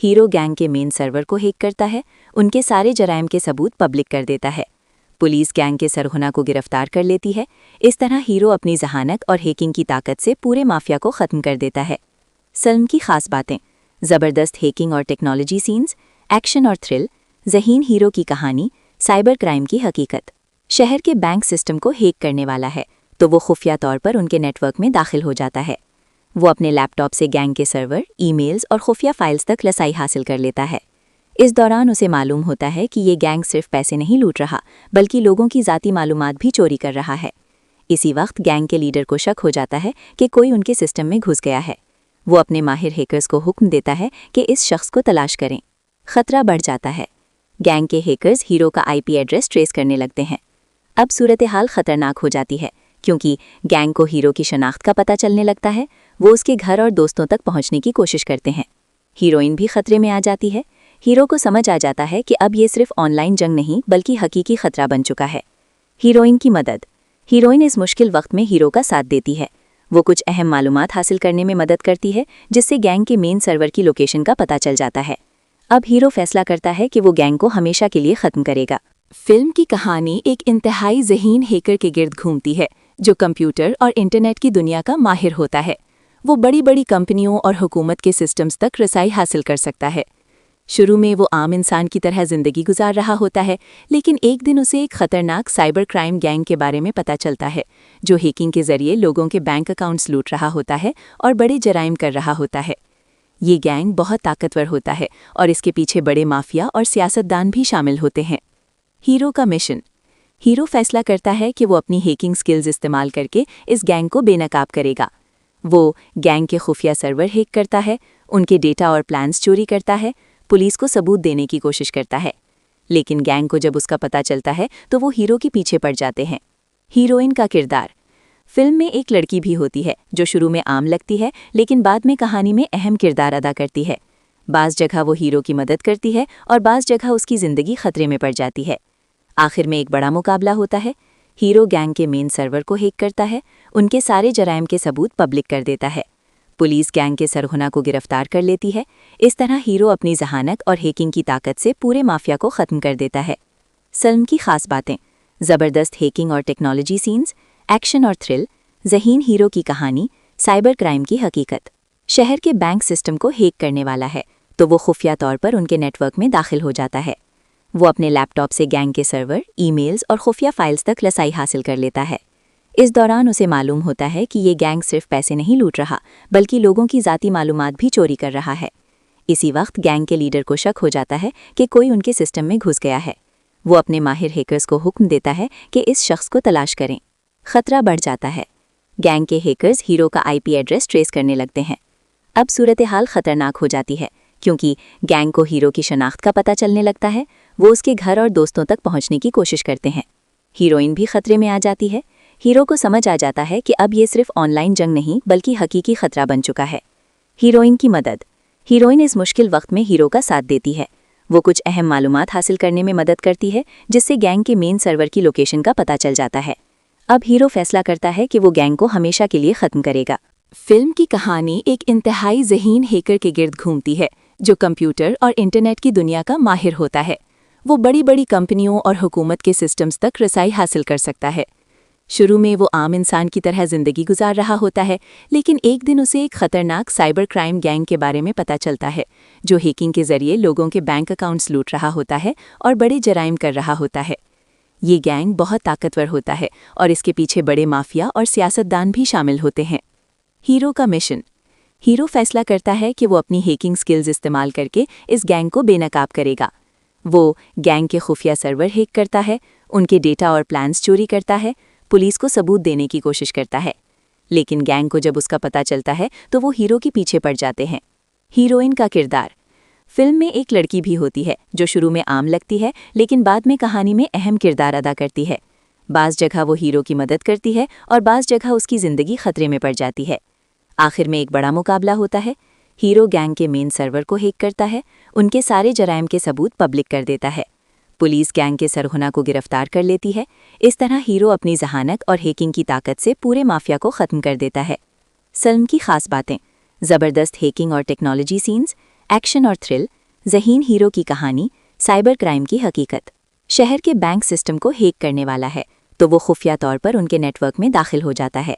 ہیرو گینگ کے مین سرور کو ہیک کرتا ہے، ان کے سارے جرائم کے ثبوت پبلک کر دیتا ہے۔ پولیس گینگ کے سرغنہ کو گرفتار کر لیتی ہے۔ اس طرح ہیرو اپنی ذہانت اور ہیکنگ کی طاقت سے پورے مافیا کو ختم کر دیتا ہے۔ فلم کی خاص باتیں: زبردست ہیکنگ اور ٹیکنالوجی سینز، ایکشن اور تھرل، ذہین ہیرو کی کہانی، سائبر کرائم کی حقیقت۔ شہر کے بینک سسٹم کو ہیک کرنے والا ہے تو وہ خفیہ طور پر ان کے نیٹ ورک میں داخل ہو جاتا ہے۔ وہ اپنے لیپ ٹاپ سے گینگ کے سرور، ای میلز اور خفیہ فائلز تک رسائی حاصل کر لیتا ہے۔ اس دوران اسے معلوم ہوتا ہے کہ یہ گینگ صرف پیسے نہیں لوٹ رہا بلکہ لوگوں کی ذاتی معلومات بھی چوری کر رہا ہے۔ اسی وقت گینگ کے لیڈر کو شک ہو جاتا ہے کہ کوئی ان کے سسٹم میں گھس گیا ہے۔ وہ اپنے ماہر ہیکرز کو حکم دیتا ہے کہ اس شخص کو تلاش کریں۔ خطرہ بڑھ جاتا ہے۔ گینگ کے ہیکرز ہیرو کا آئی پی ایڈریس ٹریس کرنے لگتے ہیں۔ اب صورتحال خطرناک ہو جاتی ہے کیونکہ گینگ کو ہیرو کی شناخت کا پتہ چلنے لگتا ہے۔ وہ اس کے گھر اور دوستوں تک پہنچنے کی کوشش کرتے ہیں۔ ہیروئن بھی خطرے میں آ جاتی ہے۔ ہیرو کو سمجھ آ جاتا ہے کہ اب یہ صرف آن لائن جنگ نہیں بلکہ حقیقی خطرہ بن چکا ہے۔ ہیروئن کی مدد۔ ہیروئن اس مشکل وقت میں ہیرو کا ساتھ دیتی ہے۔ وہ کچھ اہم معلومات حاصل کرنے میں مدد کرتی ہے جس سے گینگ کے مین سرور کی لوکیشن کا پتہ چل جاتا ہے۔ اب ہیرو فیصلہ کرتا ہے کہ وہ گینگ کو ہمیشہ کے لیے ختم کرے گا۔ فلم کی کہانی ایک انتہائی ذہین ہیکر کے گرد گھومتی ہے جو کمپیوٹر اور انٹرنیٹ کی دنیا کا ماہر ہوتا ہے۔ وہ بڑی بڑی کمپنیوں اور حکومت کے سسٹمز تک رسائی حاصل کر سکتا ہے۔ لیکن گینگ کو جب اس کا پتہ چلتا ہے تو وہ ہیرو کی مدد، ہیروئن اس مشکل وقت میں ہیرو کا ساتھ دیتی ہے۔ اب ہیرو فیصلہ کرتا ہے کہ وہ گینگ کو ہمیشہ کے لیے ختم کرے گا۔ فلم کی کہانی ایک انتہائی ذہین ہیکر کے گرد گھومتی ہے جو کمپیوٹر اور انٹرنیٹ کی دنیا کا ماہر ہوتا ہے۔ وہ بڑی بڑی کمپنیوں اور حکومت کے سسٹمز تک رسائی حاصل کر سکتا ہے۔ شروع میں وہ عام انسان کی طرح زندگی گزار رہا ہوتا ہے، لیکن ایک دن اسے ایک خطرناک سائبر کرائم گینگ کے بارے میں پتہ چلتا ہے جو ہیکنگ کے ذریعے لوگوں کے بینک اکاؤنٹس لوٹ رہا ہوتا ہے اور بڑے جرائم کر رہا ہوتا ہے۔ یہ گینگ بہت طاقتور ہوتا ہے اور اس کے پیچھے بڑے مافیا اور سیاستدان بھی شامل ہوتے ہیں۔ ہیرو کا مشن۔ ہیرو فیصلہ کرتا ہے کہ وہ اپنی ہیکنگ سکلز استعمال کر کے اس گینگ کو بے نقاب کرے گا۔ وہ گینگ کے خفیہ سرور ہیک کرتا ہے، ان کے ڈیٹا اور پلانز چوری کرتا ہے، پولیس کو ثبوت دینے کی کوشش کرتا ہے۔ لیکن گینگ کو جب اس کا پتہ چلتا ہے تو وہ ہیرو کے پیچھے پڑ جاتے ہیں۔ ہیروئن کا کردار۔ فلم میں ایک لڑکی بھی ہوتی ہے جو شروع میں عام لگتی ہے لیکن بعد میں کہانی میں اہم کردار ادا کرتی ہے۔ بعض جگہ وہ ہیرو کی مدد کرتی ہے اور بعض جگہ اس کی زندگی خطرے میں پڑ جاتی ہے۔ آخر میں ایک بڑا مقابلہ ہوتا ہے۔ ہیرو گینگ کے مین سرور کو ہیک کرتا ہے، ان کے سارے جرائم کے ثبوت پبلک کر دیتا ہے۔ پولیس گینگ کے سرغنہ کو گرفتار کر لیتی ہے۔ اس طرح ہیرو اپنی ذہانت اور ہیکنگ کی طاقت سے پورے مافیا کو ختم کر دیتا ہے۔ فلم کی خاص باتیں: زبردست ہیکنگ اور ٹیکنالوجی سینز، ایکشن اور تھرل، ذہین ہیرو کی کہانی، سائبر کرائم کی حقیقت۔ شہر کے بینک سسٹم کو ہیک کرنے والا ہے تو وہ خفیہ طور پر ان کے نیٹ ورک میں داخل ہو جاتا ہے۔ وہ اپنے لیپ ٹاپ سے گینگ کے سرور، ای میلز اور خفیہ فائلز تک رسائی حاصل کر لیتا ہے۔ اس دوران اسے معلوم ہوتا ہے کہ یہ گینگ صرف پیسے نہیں لوٹ رہا بلکہ لوگوں کی ذاتی معلومات بھی چوری کر رہا ہے۔ اسی وقت گینگ کے لیڈر کو شک ہو جاتا ہے کہ کوئی ان کے سسٹم میں گھس گیا ہے۔ وہ اپنے ماہر ہیکرز کو حکم دیتا ہے کہ اس شخص کو تلاش کریں۔ خطرہ بڑھ جاتا ہے۔ گینگ کے ہیکرز ہیرو کا آئی پی ایڈریس ٹریس کرنے لگتے ہیں۔ اب صورتحال خطرناک ہو جاتی ہے کیونکہ گینگ کو ہیرو کی شناخت کا پتہ چلنے لگتا ہے۔ وہ اس کے گھر اور دوستوں تک پہنچنے کی کوشش کرتے ہیں۔ ہیروئن بھی خطرے میں آ جاتی ہے۔ ہیرو کو سمجھ آ جاتا ہے کہ اب یہ صرف آن لائن جنگ نہیں بلکہ حقیقی خطرہ بن چکا ہے۔ ہیروئن کی مدد۔ ہیروئن اس مشکل وقت میں ہیرو کا ساتھ دیتی ہے۔ وہ کچھ اہم معلومات حاصل کرنے میں مدد کرتی ہے جس سے گینگ کے مین سرور کی لوکیشن کا پتہ چل جاتا ہے۔ اب ہیرو فیصلہ کرتا ہے کہ وہ گینگ کو ہمیشہ کے لیے ختم کرے گا۔ فلم کی کہانی ایک انتہائی ذہین ہیکر کے گرد گھومتی ہے جو کمپیوٹر اور انٹرنیٹ کی دنیا کا ماہر ہوتا ہے۔ وہ بڑی بڑی کمپنیوں اور حکومت کے سسٹمز تک رسائی حاصل کر سکتا ہے۔ شروع میں وہ عام انسان کی طرح زندگی گزار رہا ہوتا ہے، لیکن ایک دن اسے ایک خطرناک سائبر کرائم گینگ کے بارے میں پتہ چلتا ہے، جو ہیکنگ کے ذریعے لوگوں کے بینک اکاؤنٹس لوٹ رہا ہوتا ہے اور بڑے جرائم کر رہا ہوتا ہے۔ یہ گینگ بہت طاقتور ہوتا ہے اور اس کے پیچھے بڑے مافیا اور سیاستدان بھی شامل ہوتے ہیں۔ ہیرو کا مشن۔ ہیرو فیصلہ کرتا ہے کہ وہ اپنی ہیکنگ سکلز استعمال کر کے اس گینگ کو بے نقاب کرے گا۔ وہ گینگ کے خفیہ سرور ہیک کرتا ہے، ان کے ڈیٹا اور پلانز چوری کرتا ہے، پولیس کو ثبوت دینے کی کوشش کرتا ہے۔ لیکن گینگ کو جب اس کا پتہ چلتا ہے تو وہ ہیرو کے پیچھے پڑ جاتے ہیں۔ ہیروئن کا کردار۔ فلم میں ایک لڑکی بھی ہوتی ہے جو شروع میں عام لگتی ہے لیکن بعد میں کہانی میں اہم کردار ادا کرتی ہے۔ بعض جگہ وہ ہیرو کی مدد کرتی ہے اور بعض جگہ اس کی زندگی خطرے میں پڑ جاتی ہے۔ آخر میں ایک بڑا مقابلہ ہوتا ہے۔ ہیرو گینگ کے مین سرور کو ہیک کرتا ہے، ان کے سارے جرائم کے ثبوت پبلک کر دیتا ہے۔ پولیس گینگ کے سرغنہ کو گرفتار کر لیتی ہے۔ اس طرح ہیرو اپنی ذہانت اور ہیکنگ کی طاقت سے پورے مافیا کو ختم کر دیتا ہے۔ فلم کی خاص باتیں: زبردست ہیکنگ اور ٹیکنالوجی سینز، ایکشن اور تھرل، ذہین ہیرو کی کہانی، سائبر کرائم کی حقیقت۔ شہر کے بینک سسٹم کو ہیک کرنے والا ہے تو وہ خفیہ طور پر ان کے نیٹ ورک میں داخل ہو جاتا ہے۔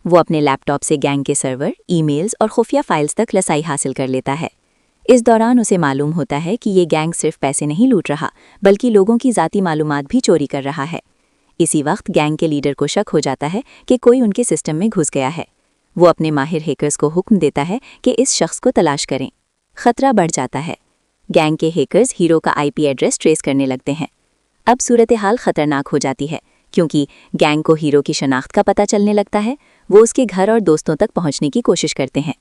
وہ اپنے لیپ ٹاپ سے گینگ کے سرور، ای میلز اور خفیہ فائلز تک رسائی حاصل کر لیتا ہے۔ اس دوران اسے معلوم ہوتا ہے کہ یہ گینگ صرف پیسے نہیں لوٹ رہا بلکہ لوگوں کی ذاتی معلومات بھی چوری کر رہا ہے۔ اسی وقت گینگ کے لیڈر کو شک ہو جاتا ہے کہ کوئی ان کے سسٹم میں گھس گیا ہے۔ وہ اپنے ماہر ہیکرز کو حکم دیتا ہے کہ اس شخص کو تلاش کریں۔ خطرہ بڑھ جاتا ہے۔ گینگ کے ہیکرز ہیرو کا IP ایڈریس ٹریس کرنے لگتے ہیں۔ اب صورتحال خطرناک ہو جاتی ہے کیونکہ گینگ کو ہیرو کی شناخت کا پتہ چلنے لگتا ہے۔ وہ اس کے گھر اور دوستوں تک پہنچنے کی کوشش کرتے ہیں۔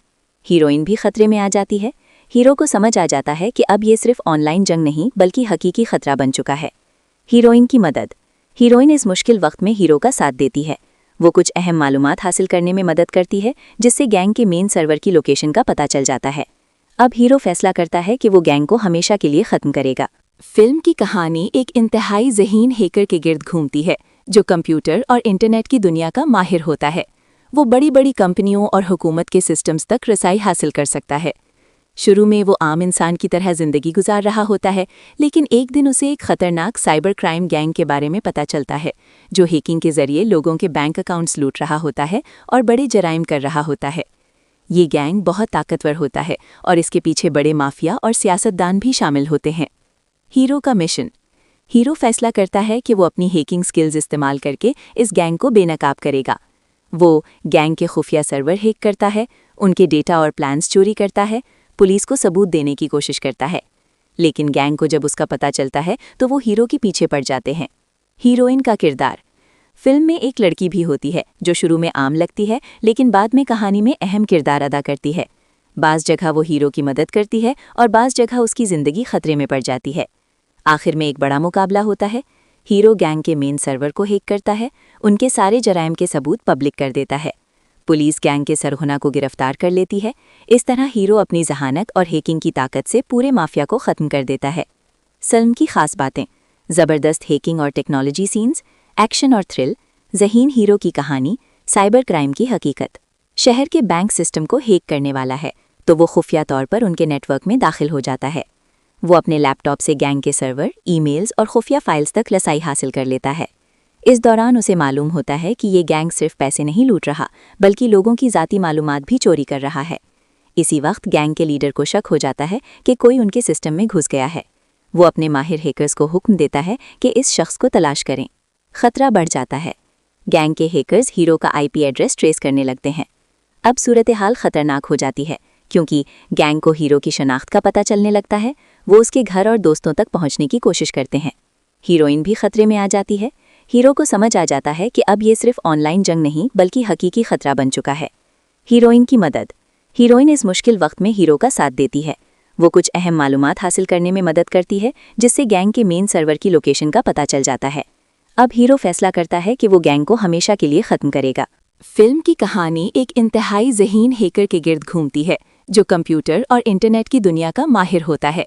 ہیروئن بھی خطرے میں آ جاتی ہے۔ ہیرو کو سمجھ آ جاتا ہے کہ اب یہ صرف آن لائن جنگ نہیں بلکہ حقیقی خطرہ بن چکا ہے۔ ہیروئن کی مدد۔ ہیروئن اس مشکل وقت میں ہیرو کا ساتھ دیتی ہے۔ وہ کچھ اہم معلومات حاصل کرنے میں مدد کرتی ہے جس سے گینگ کے مین سرور کی لوکیشن کا پتہ چل جاتا ہے۔ اب ہیرو فیصلہ کرتا ہے کہ وہ گینگ کو ہمیشہ کے لیے ختم کرے گا۔ فلم کی کہانی ایک انتہائی ذہین ہیکر کے گرد گھومتی ہے جو کمپیوٹر اور انٹرنیٹ کی دنیا کا ماہر ہوتا ہے۔ وہ بڑی بڑی کمپنیوں اور حکومت کے سسٹمز تک رسائی حاصل کر سکتا ہے۔ شروع میں وہ عام انسان کی طرح زندگی گزار رہا ہوتا ہے، لیکن ایک دن اسے ایک خطرناک سائبر کرائم گینگ کے بارے میں پتہ چلتا ہے، جو ہیکنگ کے ذریعے لوگوں کے بینک اکاؤنٹس لوٹ رہا ہوتا ہے اور بڑے جرائم کر رہا ہوتا ہے۔ یہ گینگ بہت طاقتور ہوتا ہے اور اس کے پیچھے بڑے مافیا اور سیاستدان بھی شامل ہوتے ہیں۔ ہیرو کا مشن۔ ہیرو فیصلہ کرتا ہے کہ وہ اپنی ہیکنگ سکلز استعمال کر کے اس گینگ کو بے نقاب کرے گا۔ وہ گینگ کے خفیہ سرور ہیک کرتا ہے، ان کے ڈیٹا اور پلانز چوری کرتا ہے، پولیس کو ثبوت دینے کی کوشش کرتا ہے۔ لیکن گینگ کو جب اس کا پتہ چلتا ہے تو وہ ہیرو کے پیچھے پڑ جاتے ہیں۔ ہیروئن کا کردار۔ فلم میں ایک لڑکی بھی ہوتی ہے جو شروع میں عام لگتی ہے لیکن بعد میں کہانی میں اہم کردار ادا کرتی ہے۔ بعض جگہ وہ ہیرو کی مدد کرتی ہے اور بعض جگہ اس کی زندگی خطرے میں پڑ جاتی ہے۔ آخر میں ایک بڑا مقابلہ ہوتا ہے۔ ہیرو گینگ کے مین سرور کو ہیک کرتا ہے، ان کے سارے جرائم کے ثبوت پبلک کر دیتا ہے۔ پولیس گینگ کے سرغنہ کو گرفتار کر لیتی ہے۔ اس طرح ہیرو اپنی ذہانت اور ہیکنگ کی طاقت سے پورے مافیا کو ختم کر دیتا ہے۔ فلم کی خاص باتیں: زبردست ہیکنگ اور ٹیکنالوجی سینز، ایکشن اور تھرل، ذہین ہیرو کی کہانی، سائبر کرائم کی حقیقت۔ شہر کے بینک سسٹم کو ہیک کرنے والا ہے تو وہ خفیہ طور پر ان کے نیٹ ورک میں داخل ہو جاتا ہے۔ وہ اپنے لیپ ٹاپ سے گینگ کے سرور، ای میلز اور خفیہ فائلز تک رسائی حاصل کر لیتا ہے۔ اس دوران اسے معلوم ہوتا ہے کہ یہ گینگ صرف پیسے نہیں لوٹ رہا بلکہ لوگوں کی ذاتی معلومات بھی چوری کر رہا ہے۔ اسی وقت گینگ کے لیڈر کو شک ہو جاتا ہے کہ کوئی ان کے سسٹم میں گھس گیا ہے۔ وہ اپنے ماہر ہیکرز کو حکم دیتا ہے کہ اس شخص کو تلاش کریں۔ خطرہ بڑھ جاتا ہے۔ گینگ کے ہیکرز ہیرو کا IP ایڈریس ٹریس کرنے لگتے ہیں۔ اب صورتحال خطرناک ہو جاتی ہے کیونکہ گینگ کو ہیرو کی شناخت کا پتہ چلنے لگتا ہے۔ وہ اس کے گھر اور دوستوں تک پہنچنے کی کوشش کرتے ہیں۔ ہیروئن بھی خطرے میں آ جاتی ہے۔ ہیرو کو سمجھ آ جاتا ہے کہ اب یہ صرف آن لائن جنگ نہیں بلکہ حقیقی خطرہ بن چکا ہے۔ ہیروئن کی مدد۔ ہیروئن اس مشکل وقت میں ہیرو کا ساتھ دیتی ہے۔ وہ کچھ اہم معلومات حاصل کرنے میں مدد کرتی ہے جس سے گینگ کے مین سرور کی لوکیشن کا پتہ چل جاتا ہے۔ اب ہیرو فیصلہ کرتا ہے کہ وہ گینگ کو ہمیشہ کے لیے ختم کرے گا۔ فلم کی کہانی ایک انتہائی ذہین ہیکر کے گرد گھومتی ہے جو کمپیوٹر اور انٹرنیٹ کی دنیا کا ماہر ہوتا ہے۔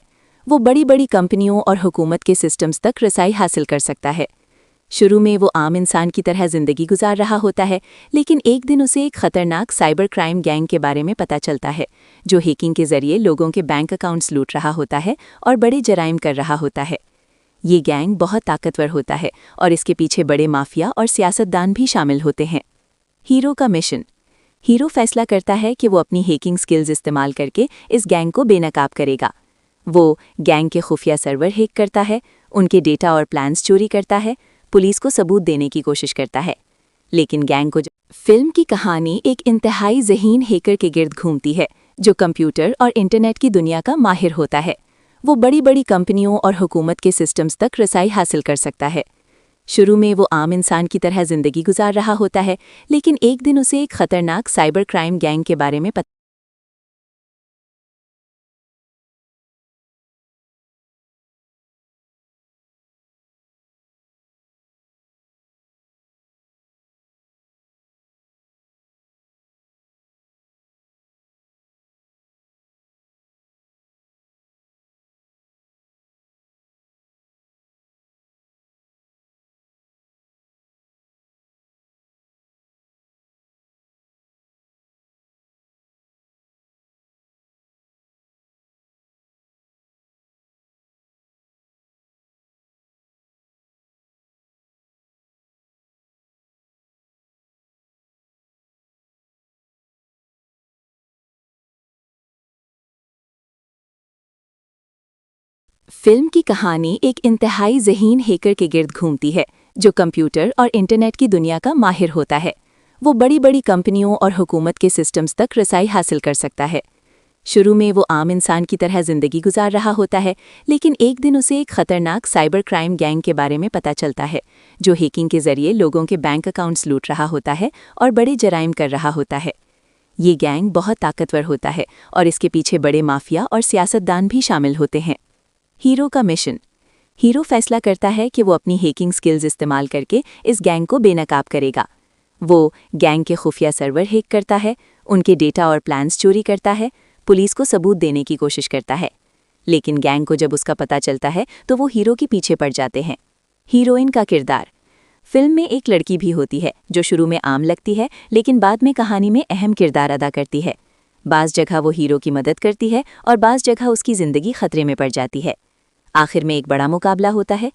وہ بڑی بڑی کمپنیوں اور حکومت کے سسٹمز تک رسائی حاصل کر سکتا ہے۔ شروع میں وہ عام انسان کی طرح زندگی گزار رہا ہوتا ہے، لیکن ایک دن اسے ایک خطرناک سائبر کرائم گینگ کے بارے میں پتہ چلتا ہے، جو ہیکنگ کے ذریعے لوگوں کے بینک اکاؤنٹس لوٹ رہا ہوتا ہے اور بڑے جرائم کر رہا ہوتا ہے۔ یہ گینگ بہت طاقتور ہوتا ہے اور اس کے پیچھے بڑے مافیا اور سیاستدان بھی شامل ہوتے ہیں۔ ہیرو کا مشن۔ ہیرو فیصلہ کرتا ہے کہ وہ اپنی ہیکنگ سکلز استعمال کر کے اس گینگ کو بے نقاب کرے گا۔ وہ گینگ کے خفیہ سرور ہیک کرتا ہے، ان کے ڈیٹا اور پلانز چوری کرتا ہے، پولیس کو ثبوت دینے کی کوشش کرتا ہے۔ لیکن گینگ کو فلم کی کہانی ایک انتہائی ذہین ہیکر کے گرد گھومتی ہے جو کمپیوٹر اور انٹرنیٹ کی دنیا کا ماہر ہوتا ہے۔ وہ بڑی بڑی کمپنیوں اور حکومت کے سسٹمز تک رسائی حاصل کر سکتا ہے۔ شروع میں وہ عام انسان کی طرح زندگی گزار رہا ہوتا ہے، لیکن ایک دن اسے ایک خطرناک سائبر کرائم گینگ کے بارے میں پتہ فلم کی کہانی ایک انتہائی ذہین ہیکر کے گرد گھومتی ہے جو کمپیوٹر اور انٹرنیٹ کی دنیا کا ماہر ہوتا ہے۔ وہ بڑی بڑی کمپنیوں اور حکومت کے سسٹمز تک رسائی حاصل کر سکتا ہے۔ شروع میں وہ عام انسان کی طرح زندگی گزار رہا ہوتا ہے، لیکن ایک دن اسے ایک خطرناک سائبر کرائم گینگ کے بارے میں پتہ چلتا ہے جو ہیکنگ کے ذریعے لوگوں کے بینک اکاؤنٹس لوٹ رہا ہوتا ہے اور بڑے جرائم کر رہا ہوتا ہے۔ یہ گینگ بہت طاقتور ہوتا ہے اور اس کے پیچھے بڑے مافیا اور سیاستدان بھی شامل ہوتے ہیں۔ ہیرو کا مشن۔ ہیرو فیصلہ کرتا ہے کہ وہ اپنی ہیکنگ سکلز استعمال کر کے اس گینگ کو بے نقاب کرے گا۔ وہ گینگ کے خفیہ سرور ہیک کرتا ہے، ان کے ڈیٹا اور پلانز چوری کرتا ہے، پولیس کو ثبوت دینے کی کوشش کرتا ہے۔ لیکن گینگ کو جب اس کا پتہ چلتا ہے تو وہ ہیرو کے پیچھے پڑ جاتے ہیں۔ ہیروئن کا کردار۔ فلم میں ایک لڑکی بھی ہوتی ہے جو شروع میں عام لگتی ہے لیکن بعد میں کہانی میں اہم کردار ادا کرتی ہے۔ بعض جگہ وہ ہیرو کی مدد کرتی ہے اور بعض جگہ اس کی زندگی خطرے میں پڑ جاتی ہے۔ آخر میں ایک بڑا مقابلہ ہوتا ہے۔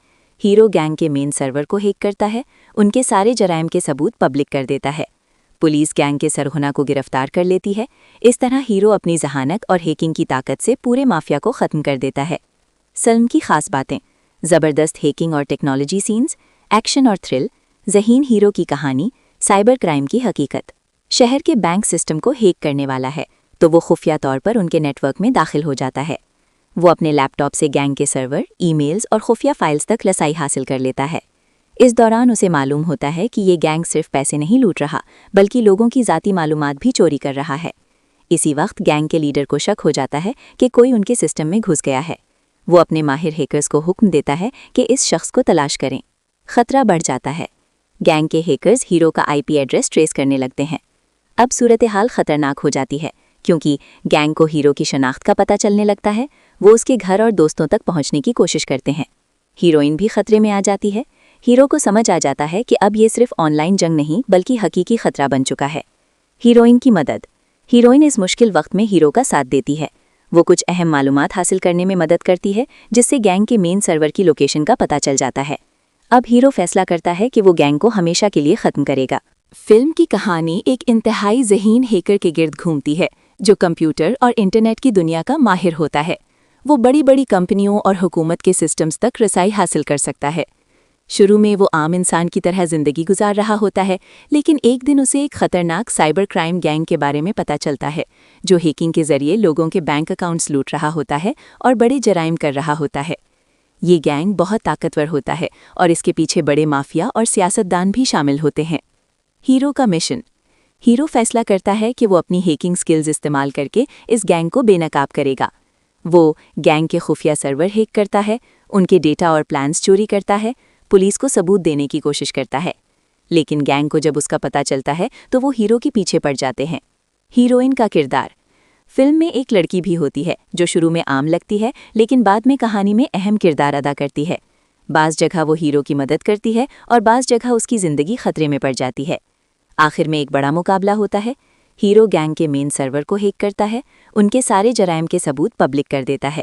ہیرو گینگ کے مین سرور کو ہیک کرتا ہے، ان کے سارے جرائم کے ثبوت پبلک کر دیتا ہے۔ پولیس گینگ کے سرغنہ کو گرفتار کر لیتی ہے۔ اس طرح ہیرو اپنی ذہانت اور ہیکنگ کی طاقت سے پورے مافیا کو ختم کر دیتا ہے۔ فلم کی خاص باتیں: زبردست ہیکنگ اور ٹیکنالوجی سینز، ایکشن اور تھرل، ذہین ہیرو کی کہانی، سائبر کرائم کی حقیقت۔ شہر کے بینک سسٹم کو ہیک کرنے والا ہے تو وہ خفیہ طور پر ان کے نیٹ ورک میں داخل ہو جاتا ہے۔ وہ اپنے لیپ ٹاپ سے گینگ کے سرور، ای میلز اور خفیہ فائلز تک رسائی حاصل کر لیتا ہے۔ اس دوران اسے معلوم ہوتا ہے کہ یہ گینگ صرف پیسے نہیں لوٹ رہا بلکہ لوگوں کی ذاتی معلومات بھی چوری کر رہا ہے۔ اسی وقت گینگ کے لیڈر کو شک ہو جاتا ہے کہ کوئی ان کے سسٹم میں گھس گیا ہے۔ وہ اپنے ماہر ہیکرز کو حکم دیتا ہے کہ اس شخص کو تلاش کریں۔ خطرہ بڑھ جاتا ہے۔ گینگ کے ہیکرز ہیرو کا آئی پی ایڈریس ٹریس کرنے لگتے ہیں۔ اب صورتحال خطرناک ہو جاتی ہے کیونکہ گینگ کو ہیرو کی شناخت کا پتہ چلنے لگتا ہے۔ وہ اس کے گھر اور دوستوں تک پہنچنے کی کوشش کرتے ہیں۔ ہیروئن بھی خطرے میں آ جاتی ہے۔ ہیرو کو سمجھ آ جاتا ہے کہ اب یہ صرف آن لائن جنگ نہیں بلکہ حقیقی خطرہ بن چکا ہے۔ ہیروئن کی مدد۔ ہیروئن اس مشکل وقت میں ہیرو کا ساتھ دیتی ہے۔ وہ کچھ اہم معلومات حاصل کرنے میں مدد کرتی ہے جس سے گینگ کے مین سرور کی لوکیشن کا پتہ چل جاتا ہے۔ اب ہیرو فیصلہ کرتا ہے کہ وہ گینگ کو ہمیشہ کے لیے ختم کرے گا۔ فلم کی کہانی ایک انتہائی ذہین ہیکر کے گرد گھومتی ہے جو کمپیوٹر اور انٹرنیٹ کی دنیا کا ماہر ہوتا ہے۔ وہ بڑی بڑی کمپنیوں اور حکومت کے سسٹمز تک رسائی حاصل کر سکتا ہے۔ شروع میں وہ عام انسان کی طرح زندگی گزار رہا ہوتا ہے، لیکن ایک دن اسے ایک خطرناک سائبر کرائم گینگ کے بارے میں پتہ چلتا ہے جو ہیکنگ کے ذریعے لوگوں کے بینک اکاؤنٹس لوٹ رہا ہوتا ہے اور بڑے جرائم کر رہا ہوتا ہے۔ یہ گینگ بہت طاقتور ہوتا ہے اور اس کے پیچھے بڑے مافیا اور سیاستدان بھی شامل ہوتے ہیں۔ ہیرو کا مشن۔ ہیرو فیصلہ کرتا ہے کہ وہ اپنی ہیکنگ سکلز استعمال کر کے اس گینگ کو بے نقاب کرے گا۔ وہ گینگ کے خفیہ سرور ہیک کرتا ہے، ان کے ڈیٹا اور پلانز چوری کرتا ہے، پولیس کو ثبوت دینے کی کوشش کرتا ہے۔ لیکن گینگ کو جب اس کا پتہ چلتا ہے تو وہ ہیرو کے پیچھے پڑ جاتے ہیں۔ ہیروئن کا کردار۔ فلم میں ایک لڑکی بھی ہوتی ہے جو شروع میں عام لگتی ہے لیکن بعد میں کہانی میں اہم کردار ادا کرتی ہے۔ بعض جگہ وہ ہیرو کی مدد کرتی ہے اور بعض جگہ اس کی زندگی خطرے میں پڑ جاتی ہے۔ آخر میں ایک بڑا مقابلہ ہوتا ہے۔ ہیرو گینگ کے مین سرور کو ہیک کرتا ہے، ان کے سارے جرائم کے ثبوت پبلک کر دیتا ہے۔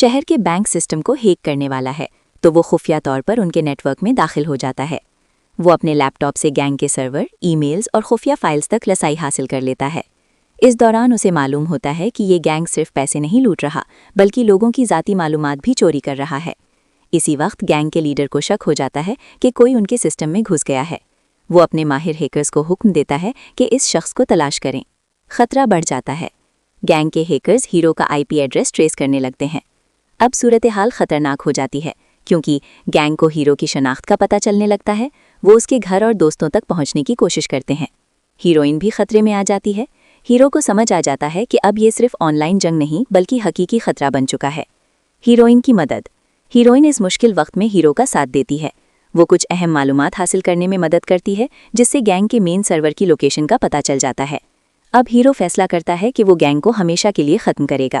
شہر کے بینک سسٹم کو ہیک کرنے والا ہے تو وہ خفیہ طور پر ان کے نیٹ ورک میں داخل ہو جاتا ہے۔ وہ اپنے لیپ ٹاپ سے گینگ کے سرور، ای میلز اور خفیہ فائلز تک رسائی حاصل کر لیتا ہے۔ اس دوران اسے معلوم ہوتا ہے کہ یہ گینگ صرف پیسے نہیں لوٹ رہا بلکہ لوگوں کی ذاتی معلومات بھی چوری کر رہا ہے۔ اسی وقت گینگ کے لیڈر کو شک ہو جاتا ہے کہ کوئی ان کے سسٹم میں گھس گیا ہے۔ وہ اپنے ماہر ہیکرز کو حکم دیتا ہے کہ اس شخص کو تلاش کریں۔ خطرہ بڑھ جاتا ہے۔ گینگ کے ہیکرز ہیرو کا آئی پی ایڈریس ٹریس کرنے لگتے ہیں۔ اب صورتحال خطرناک ہو جاتی ہے کیونکہ گینگ کو ہیرو کی شناخت کا پتہ چلنے لگتا ہے۔ وہ اس کے گھر اور دوستوں تک پہنچنے کی کوشش کرتے ہیں۔ ہیروئن بھی خطرے میں آ جاتی ہے۔ ہیرو کو سمجھ آ جاتا ہے کہ اب یہ صرف آن لائن جنگ نہیں بلکہ حقیقی خطرہ بن چکا ہے۔ ہیروئن کی مدد۔ ہیروئن اس مشکل وقت میں ہیرو کا ساتھ دیتی ہے۔ وہ کچھ اہم معلومات حاصل کرنے میں مدد کرتی ہے جس سے گینگ کے مین سرور کی لوکیشن کا پتہ چل جاتا ہے۔ اب ہیرو فیصلہ کرتا ہے کہ وہ گینگ کو ہمیشہ کے لیے ختم کرے گا۔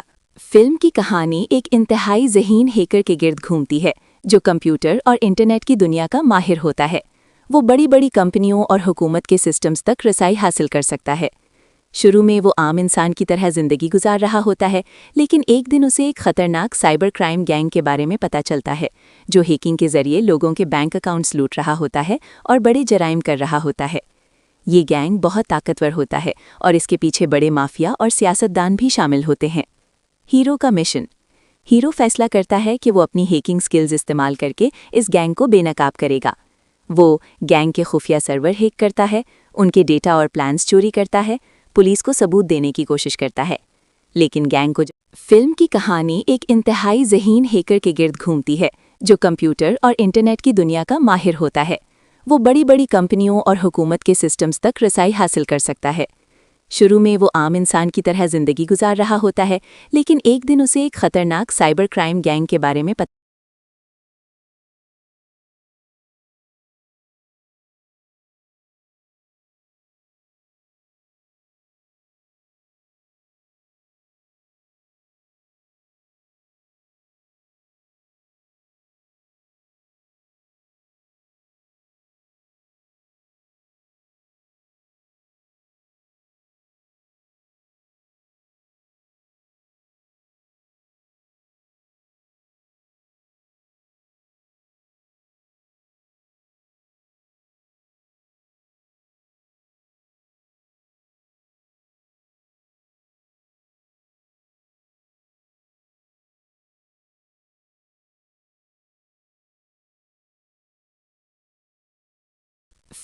فلم کی کہانی ایک انتہائی ذہین ہیکر کے گرد گھومتی ہے جو کمپیوٹر اور انٹرنیٹ کی دنیا کا ماہر ہوتا ہے۔ وہ بڑی بڑی کمپنیوں اور حکومت کے سسٹمز تک رسائی حاصل کر سکتا ہے۔ شروع میں وہ عام انسان کی طرح زندگی گزار رہا ہوتا ہے، لیکن ایک دن اسے ایک خطرناک سائبر کرائم گینگ کے بارے میں پتہ چلتا ہے جو ہیکنگ کے ذریعے لوگوں کے بینک اکاؤنٹس لوٹ رہا ہوتا ہے اور بڑے جرائم کر رہا ہوتا ہے۔ یہ گینگ بہت طاقتور ہوتا ہے اور اس کے پیچھے بڑے مافیا اور سیاستدان بھی شامل ہوتے ہیں۔ ہیرو کا مشن۔ ہیرو فیصلہ کرتا ہے کہ وہ اپنی ہیکنگ سکلز استعمال کر کے اس گینگ کو بے نقاب کرے گا۔ وہ گینگ کے خفیہ سرور ہیک کرتا ہے، ان کے ڈیٹا اور پلانز چوری کرتا ہے، پولیس کو ثبوت دینے کی کوشش کرتا ہے۔ لیکن گینگ کو فلم کی کہانی ایک انتہائی ذہین ہیکر کے گرد گھومتی ہے جو کمپیوٹر اور انٹرنیٹ کی دنیا کا ماہر ہوتا ہے۔ وہ بڑی بڑی کمپنیوں اور حکومت کے سسٹمز تک رسائی حاصل کر سکتا ہے۔ شروع میں وہ عام انسان کی طرح زندگی گزار رہا ہوتا ہے، لیکن ایک دن اسے ایک خطرناک سائبر کرائم گینگ کے بارے میں پتہ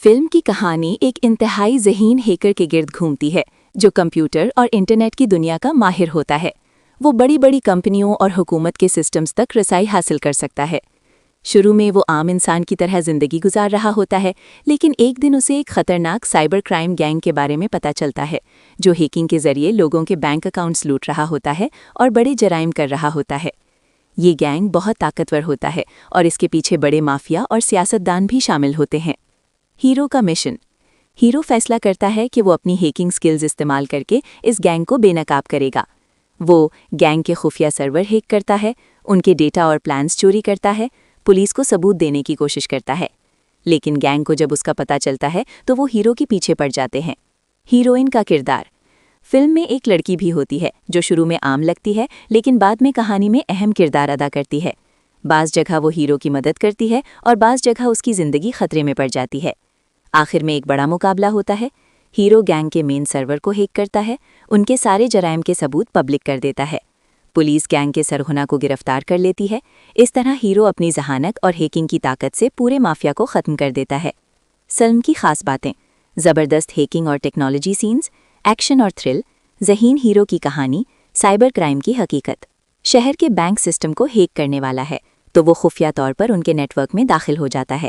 فلم کی کہانی ایک انتہائی ذہین ہیکر کے گرد گھومتی ہے جو کمپیوٹر اور انٹرنیٹ کی دنیا کا ماہر ہوتا ہے۔ وہ بڑی بڑی کمپنیوں اور حکومت کے سسٹمز تک رسائی حاصل کر سکتا ہے۔ شروع میں وہ عام انسان کی طرح زندگی گزار رہا ہوتا ہے، لیکن ایک دن اسے ایک خطرناک سائبر کرائم گینگ کے بارے میں پتہ چلتا ہے جو ہیکنگ کے ذریعے لوگوں کے بینک اکاؤنٹس لوٹ رہا ہوتا ہے اور بڑے جرائم کر رہا ہوتا ہے۔ یہ گینگ بہت طاقتور ہوتا ہے اور اس کے پیچھے بڑے مافیا اور سیاستدان بھی شامل ہوتے ہیں۔ ہیرو کا مشن۔ ہیرو فیصلہ کرتا ہے کہ وہ اپنی ہیکنگ سکلز استعمال کر کے اس گینگ کو بے نقاب کرے گا۔ وہ گینگ کے خفیہ سرور ہیک کرتا ہے، ان کے ڈیٹا اور پلانز چوری کرتا ہے، پولیس کو ثبوت دینے کی کوشش کرتا ہے۔ لیکن گینگ کو جب اس کا پتہ چلتا ہے تو وہ ہیرو کے پیچھے پڑ جاتے ہیں۔ ہیروئن کا کردار۔ فلم میں ایک لڑکی بھی ہوتی ہے جو شروع میں عام لگتی ہے لیکن بعد میں کہانی میں اہم کردار ادا کرتی ہے۔ بعض جگہ وہ ہیرو کی مدد کرتی ہے اور بعض جگہ اس کی زندگی خطرے میں پڑ جاتی ہے۔ آخر میں ایک بڑا مقابلہ ہوتا ہے۔ ہیرو گینگ کے مین سرور کو ہیک کرتا ہے، ان کے سارے جرائم کے ثبوت پبلک کر دیتا ہے۔ پولیس گینگ کے سرغنہ کو گرفتار کر لیتی ہے۔ اس طرح ہیرو اپنی ذہانت اور ہیکنگ کی طاقت سے پورے مافیا کو ختم کر دیتا ہے۔ فلم کی خاص باتیں: زبردست ہیکنگ اور ٹیکنالوجی سینز، ایکشن اور تھرل، ذہین ہیرو کی کہانی، سائبر کرائم کی حقیقت۔ شہر کے بینک سسٹم کو ہیک کرنے والا ہے تو وہ خفیہ طور پر ان کے نیٹ ورک میں داخل ہو جاتا ہے۔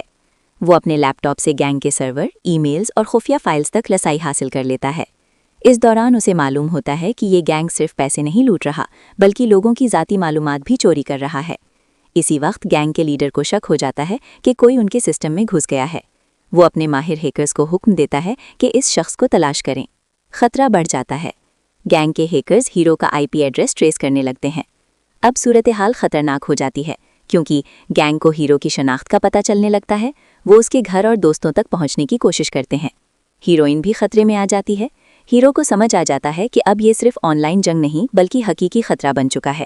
وہ اپنے لیپ ٹاپ سے گینگ کے سرور، ای میلز اور خفیہ فائلز تک رسائی حاصل کر لیتا ہے۔ اس دوران اسے معلوم ہوتا ہے کہ یہ گینگ صرف پیسے نہیں لوٹ رہا بلکہ لوگوں کی ذاتی معلومات بھی چوری کر رہا ہے۔ اسی وقت گینگ کے لیڈر کو شک ہو جاتا ہے کہ کوئی ان کے سسٹم میں گھس گیا ہے۔ وہ اپنے ماہر ہیکرز کو حکم دیتا ہے کہ اس شخص کو تلاش کریں۔ خطرہ بڑھ جاتا ہے۔ گینگ کے ہیکرز ہیرو کا آئی پی ایڈریس ٹریس کرنے لگتے ہیں۔ اب صورتحال خطرناک ہو جاتی ہے کیونکہ گینگ کو ہیرو کی شناخت کا پتہ چلنے لگتا ہے۔ وہ اس کے گھر اور دوستوں تک پہنچنے کی کوشش کرتے ہیں۔ ہیروئن بھی خطرے میں آ جاتی ہے۔ ہیرو کو سمجھ آ جاتا ہے کہ اب یہ صرف آن لائن جنگ نہیں بلکہ حقیقی خطرہ بن چکا ہے۔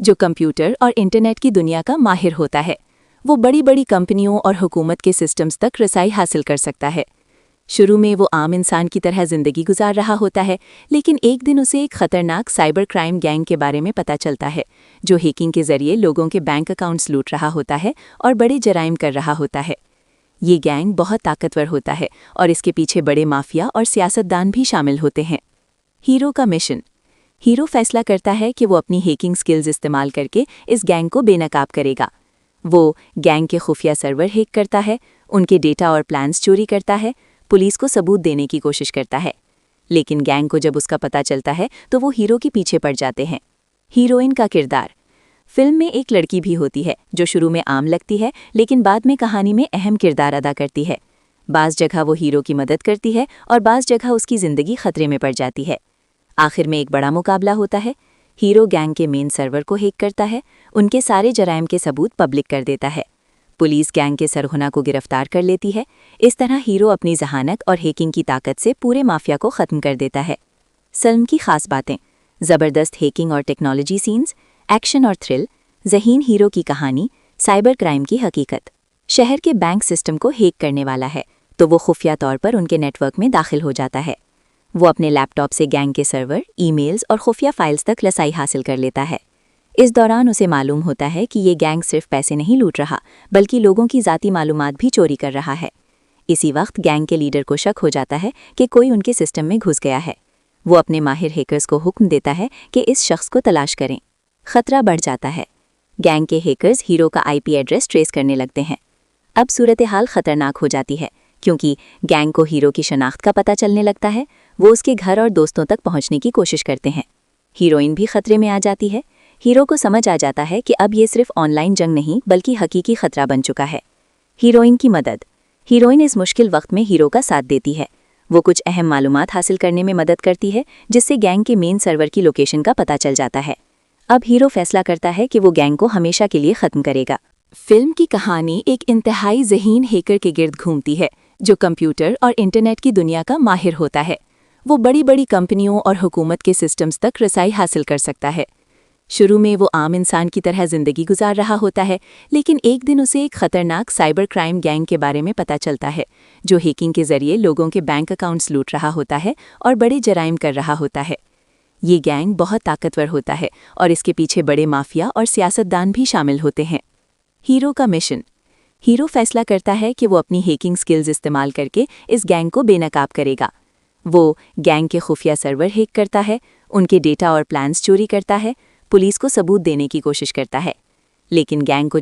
جو کمپیوٹر اور انٹرنیٹ کی دنیا کا ماہر ہوتا ہے۔ وہ بڑی بڑی کمپنیوں اور حکومت کے سسٹمز تک رسائی حاصل کر سکتا ہے۔ شروع میں وہ عام انسان کی طرح زندگی گزار رہا ہوتا ہے، لیکن ایک دن اسے ایک خطرناک سائبر کرائم گینگ کے بارے میں پتہ چلتا ہے، جو ہیکنگ کے ذریعے لوگوں کے بینک اکاؤنٹس لوٹ رہا ہوتا ہے اور بڑے جرائم کر رہا ہوتا ہے۔ یہ گینگ بہت طاقتور ہوتا ہے اور اس کے پیچھے بڑے مافیا اور سیاستدان بھی شامل ہوتے ہیں۔ ہیرو کا مشن۔ ہیرو فیصلہ کرتا ہے کہ وہ اپنی ہیکنگ سکلز استعمال کر کے اس گینگ کو بے نقاب کرے گا۔ وہ گینگ کے خفیہ سرور ہیک کرتا ہے، ان کے ڈیٹا اور پلانز چوری کرتا ہے، پولیس کو ثبوت دینے کی کوشش کرتا ہے۔ لیکن گینگ کو جب اس کا پتہ چلتا ہے تو وہ ہیرو کے پیچھے پڑ جاتے ہیں۔ ہیروئن کا کردار۔ فلم میں ایک لڑکی بھی ہوتی ہے جو شروع میں عام لگتی ہے لیکن بعد میں کہانی میں اہم کردار ادا کرتی ہے۔ بعض جگہ وہ ہیرو کی مدد کرتی ہے اور بعض جگہ اس کی زندگی خطرے میں پڑ جاتی ہے۔ آخر میں ایک بڑا مقابلہ ہوتا ہے۔ ہیرو گینگ کے مین سرور کو ہیک کرتا ہے، ان کے سارے جرائم کے ثبوت پبلک کر دیتا ہے۔ پولیس گینگ کے سرغنہ کو گرفتار کر لیتی ہے۔ اس طرح ہیرو اپنی ذہانت اور ہیکنگ کی طاقت سے پورے مافیا کو ختم کر دیتا ہے۔ فلم کی خاص باتیں: زبردست ہیکنگ اور ٹیکنالوجی سینز، ایکشن اور تھرل، ذہین ہیرو کی کہانی، سائبر کرائم کی حقیقت۔ شہر کے بینک سسٹم کو ہیک کرنے والا ہے تو وہ خفیہ طور پر ان کے نیٹ ورک میں داخل ہو جاتا ہے۔ وہ اپنے لیپ ٹاپ سے گینگ کے سرور، ای میلز اور خفیہ فائلز تک رسائی حاصل کر لیتا ہے۔ اس دوران اسے معلوم ہوتا ہے کہ یہ گینگ صرف پیسے نہیں لوٹ رہا بلکہ لوگوں کی ذاتی معلومات بھی چوری کر رہا ہے۔ اسی وقت گینگ کے لیڈر کو شک ہو جاتا ہے کہ کوئی ان کے سسٹم میں گھس گیا ہے۔ وہ اپنے ماہر ہیکرز کو حکم دیتا ہے کہ اس شخص کو تلاش کریں۔ خطرہ بڑھ جاتا ہے۔ گینگ کے ہیکرز ہیرو کا آئی پی ایڈریس ٹریس کرنے لگتے ہیں۔ اب صورتحال خطرناک ہو جاتی ہے کیونکہ گینگ کو ہیرو کی شناخت کا پتہ چلنے لگتا ہے۔ وہ اس کے گھر اور دوستوں تک پہنچنے کی کوشش کرتے ہیں۔ ہیروئن بھی خطرے میں آ جاتی ہے۔ ہیرو کو سمجھ آ جاتا ہے کہ اب یہ صرف آن لائن جنگ نہیں بلکہ حقیقی خطرہ بن چکا ہے۔ ہیروئن کی مدد۔ ہیروئن اس مشکل وقت میں ہیرو کا ساتھ دیتی ہے۔ وہ کچھ اہم معلومات حاصل کرنے میں مدد کرتی ہے جس سے گینگ کے مین سرور کی لوکیشن کا پتہ چل جاتا ہے۔ اب ہیرو فیصلہ کرتا ہے کہ وہ گینگ کو ہمیشہ کے لیے ختم کرے گا۔ فلم کی کہانی ایک انتہائی ذہین ہیکر کے گرد گھومتی ہے جو کمپیوٹر اور انٹرنیٹ کی دنیا کا ماہر ہوتا ہے۔ وہ بڑی بڑی کمپنیوں اور حکومت کے سسٹمز تک رسائی حاصل کر سکتا ہے۔ شروع میں وہ عام انسان کی طرح زندگی گزار رہا ہوتا ہے، لیکن ایک دن اسے ایک خطرناک سائبر کرائم گینگ کے بارے میں پتہ چلتا ہے، جو ہیکنگ کے ذریعے لوگوں کے بینک اکاؤنٹس لوٹ رہا ہوتا ہے اور بڑے جرائم کر رہا ہوتا ہے۔ یہ گینگ بہت طاقتور ہوتا ہے اور اس کے پیچھے بڑے مافیا اور سیاستدان بھی شامل ہوتے ہیں۔ ہیرو کا مشن۔ ہیرو فیصلہ کرتا ہے کہ وہ اپنی ہیکنگ سکلز استعمال کر کے اس گینگ کو بے نقاب کرے گا۔ وہ گینگ کے خفیہ سرور ہیک کرتا ہے، ان کے ڈیٹا اور پلانز چوری کرتا ہے، پولیس کو ثبوت دینے کی کوشش کرتا ہے۔ لیکن گینگ کو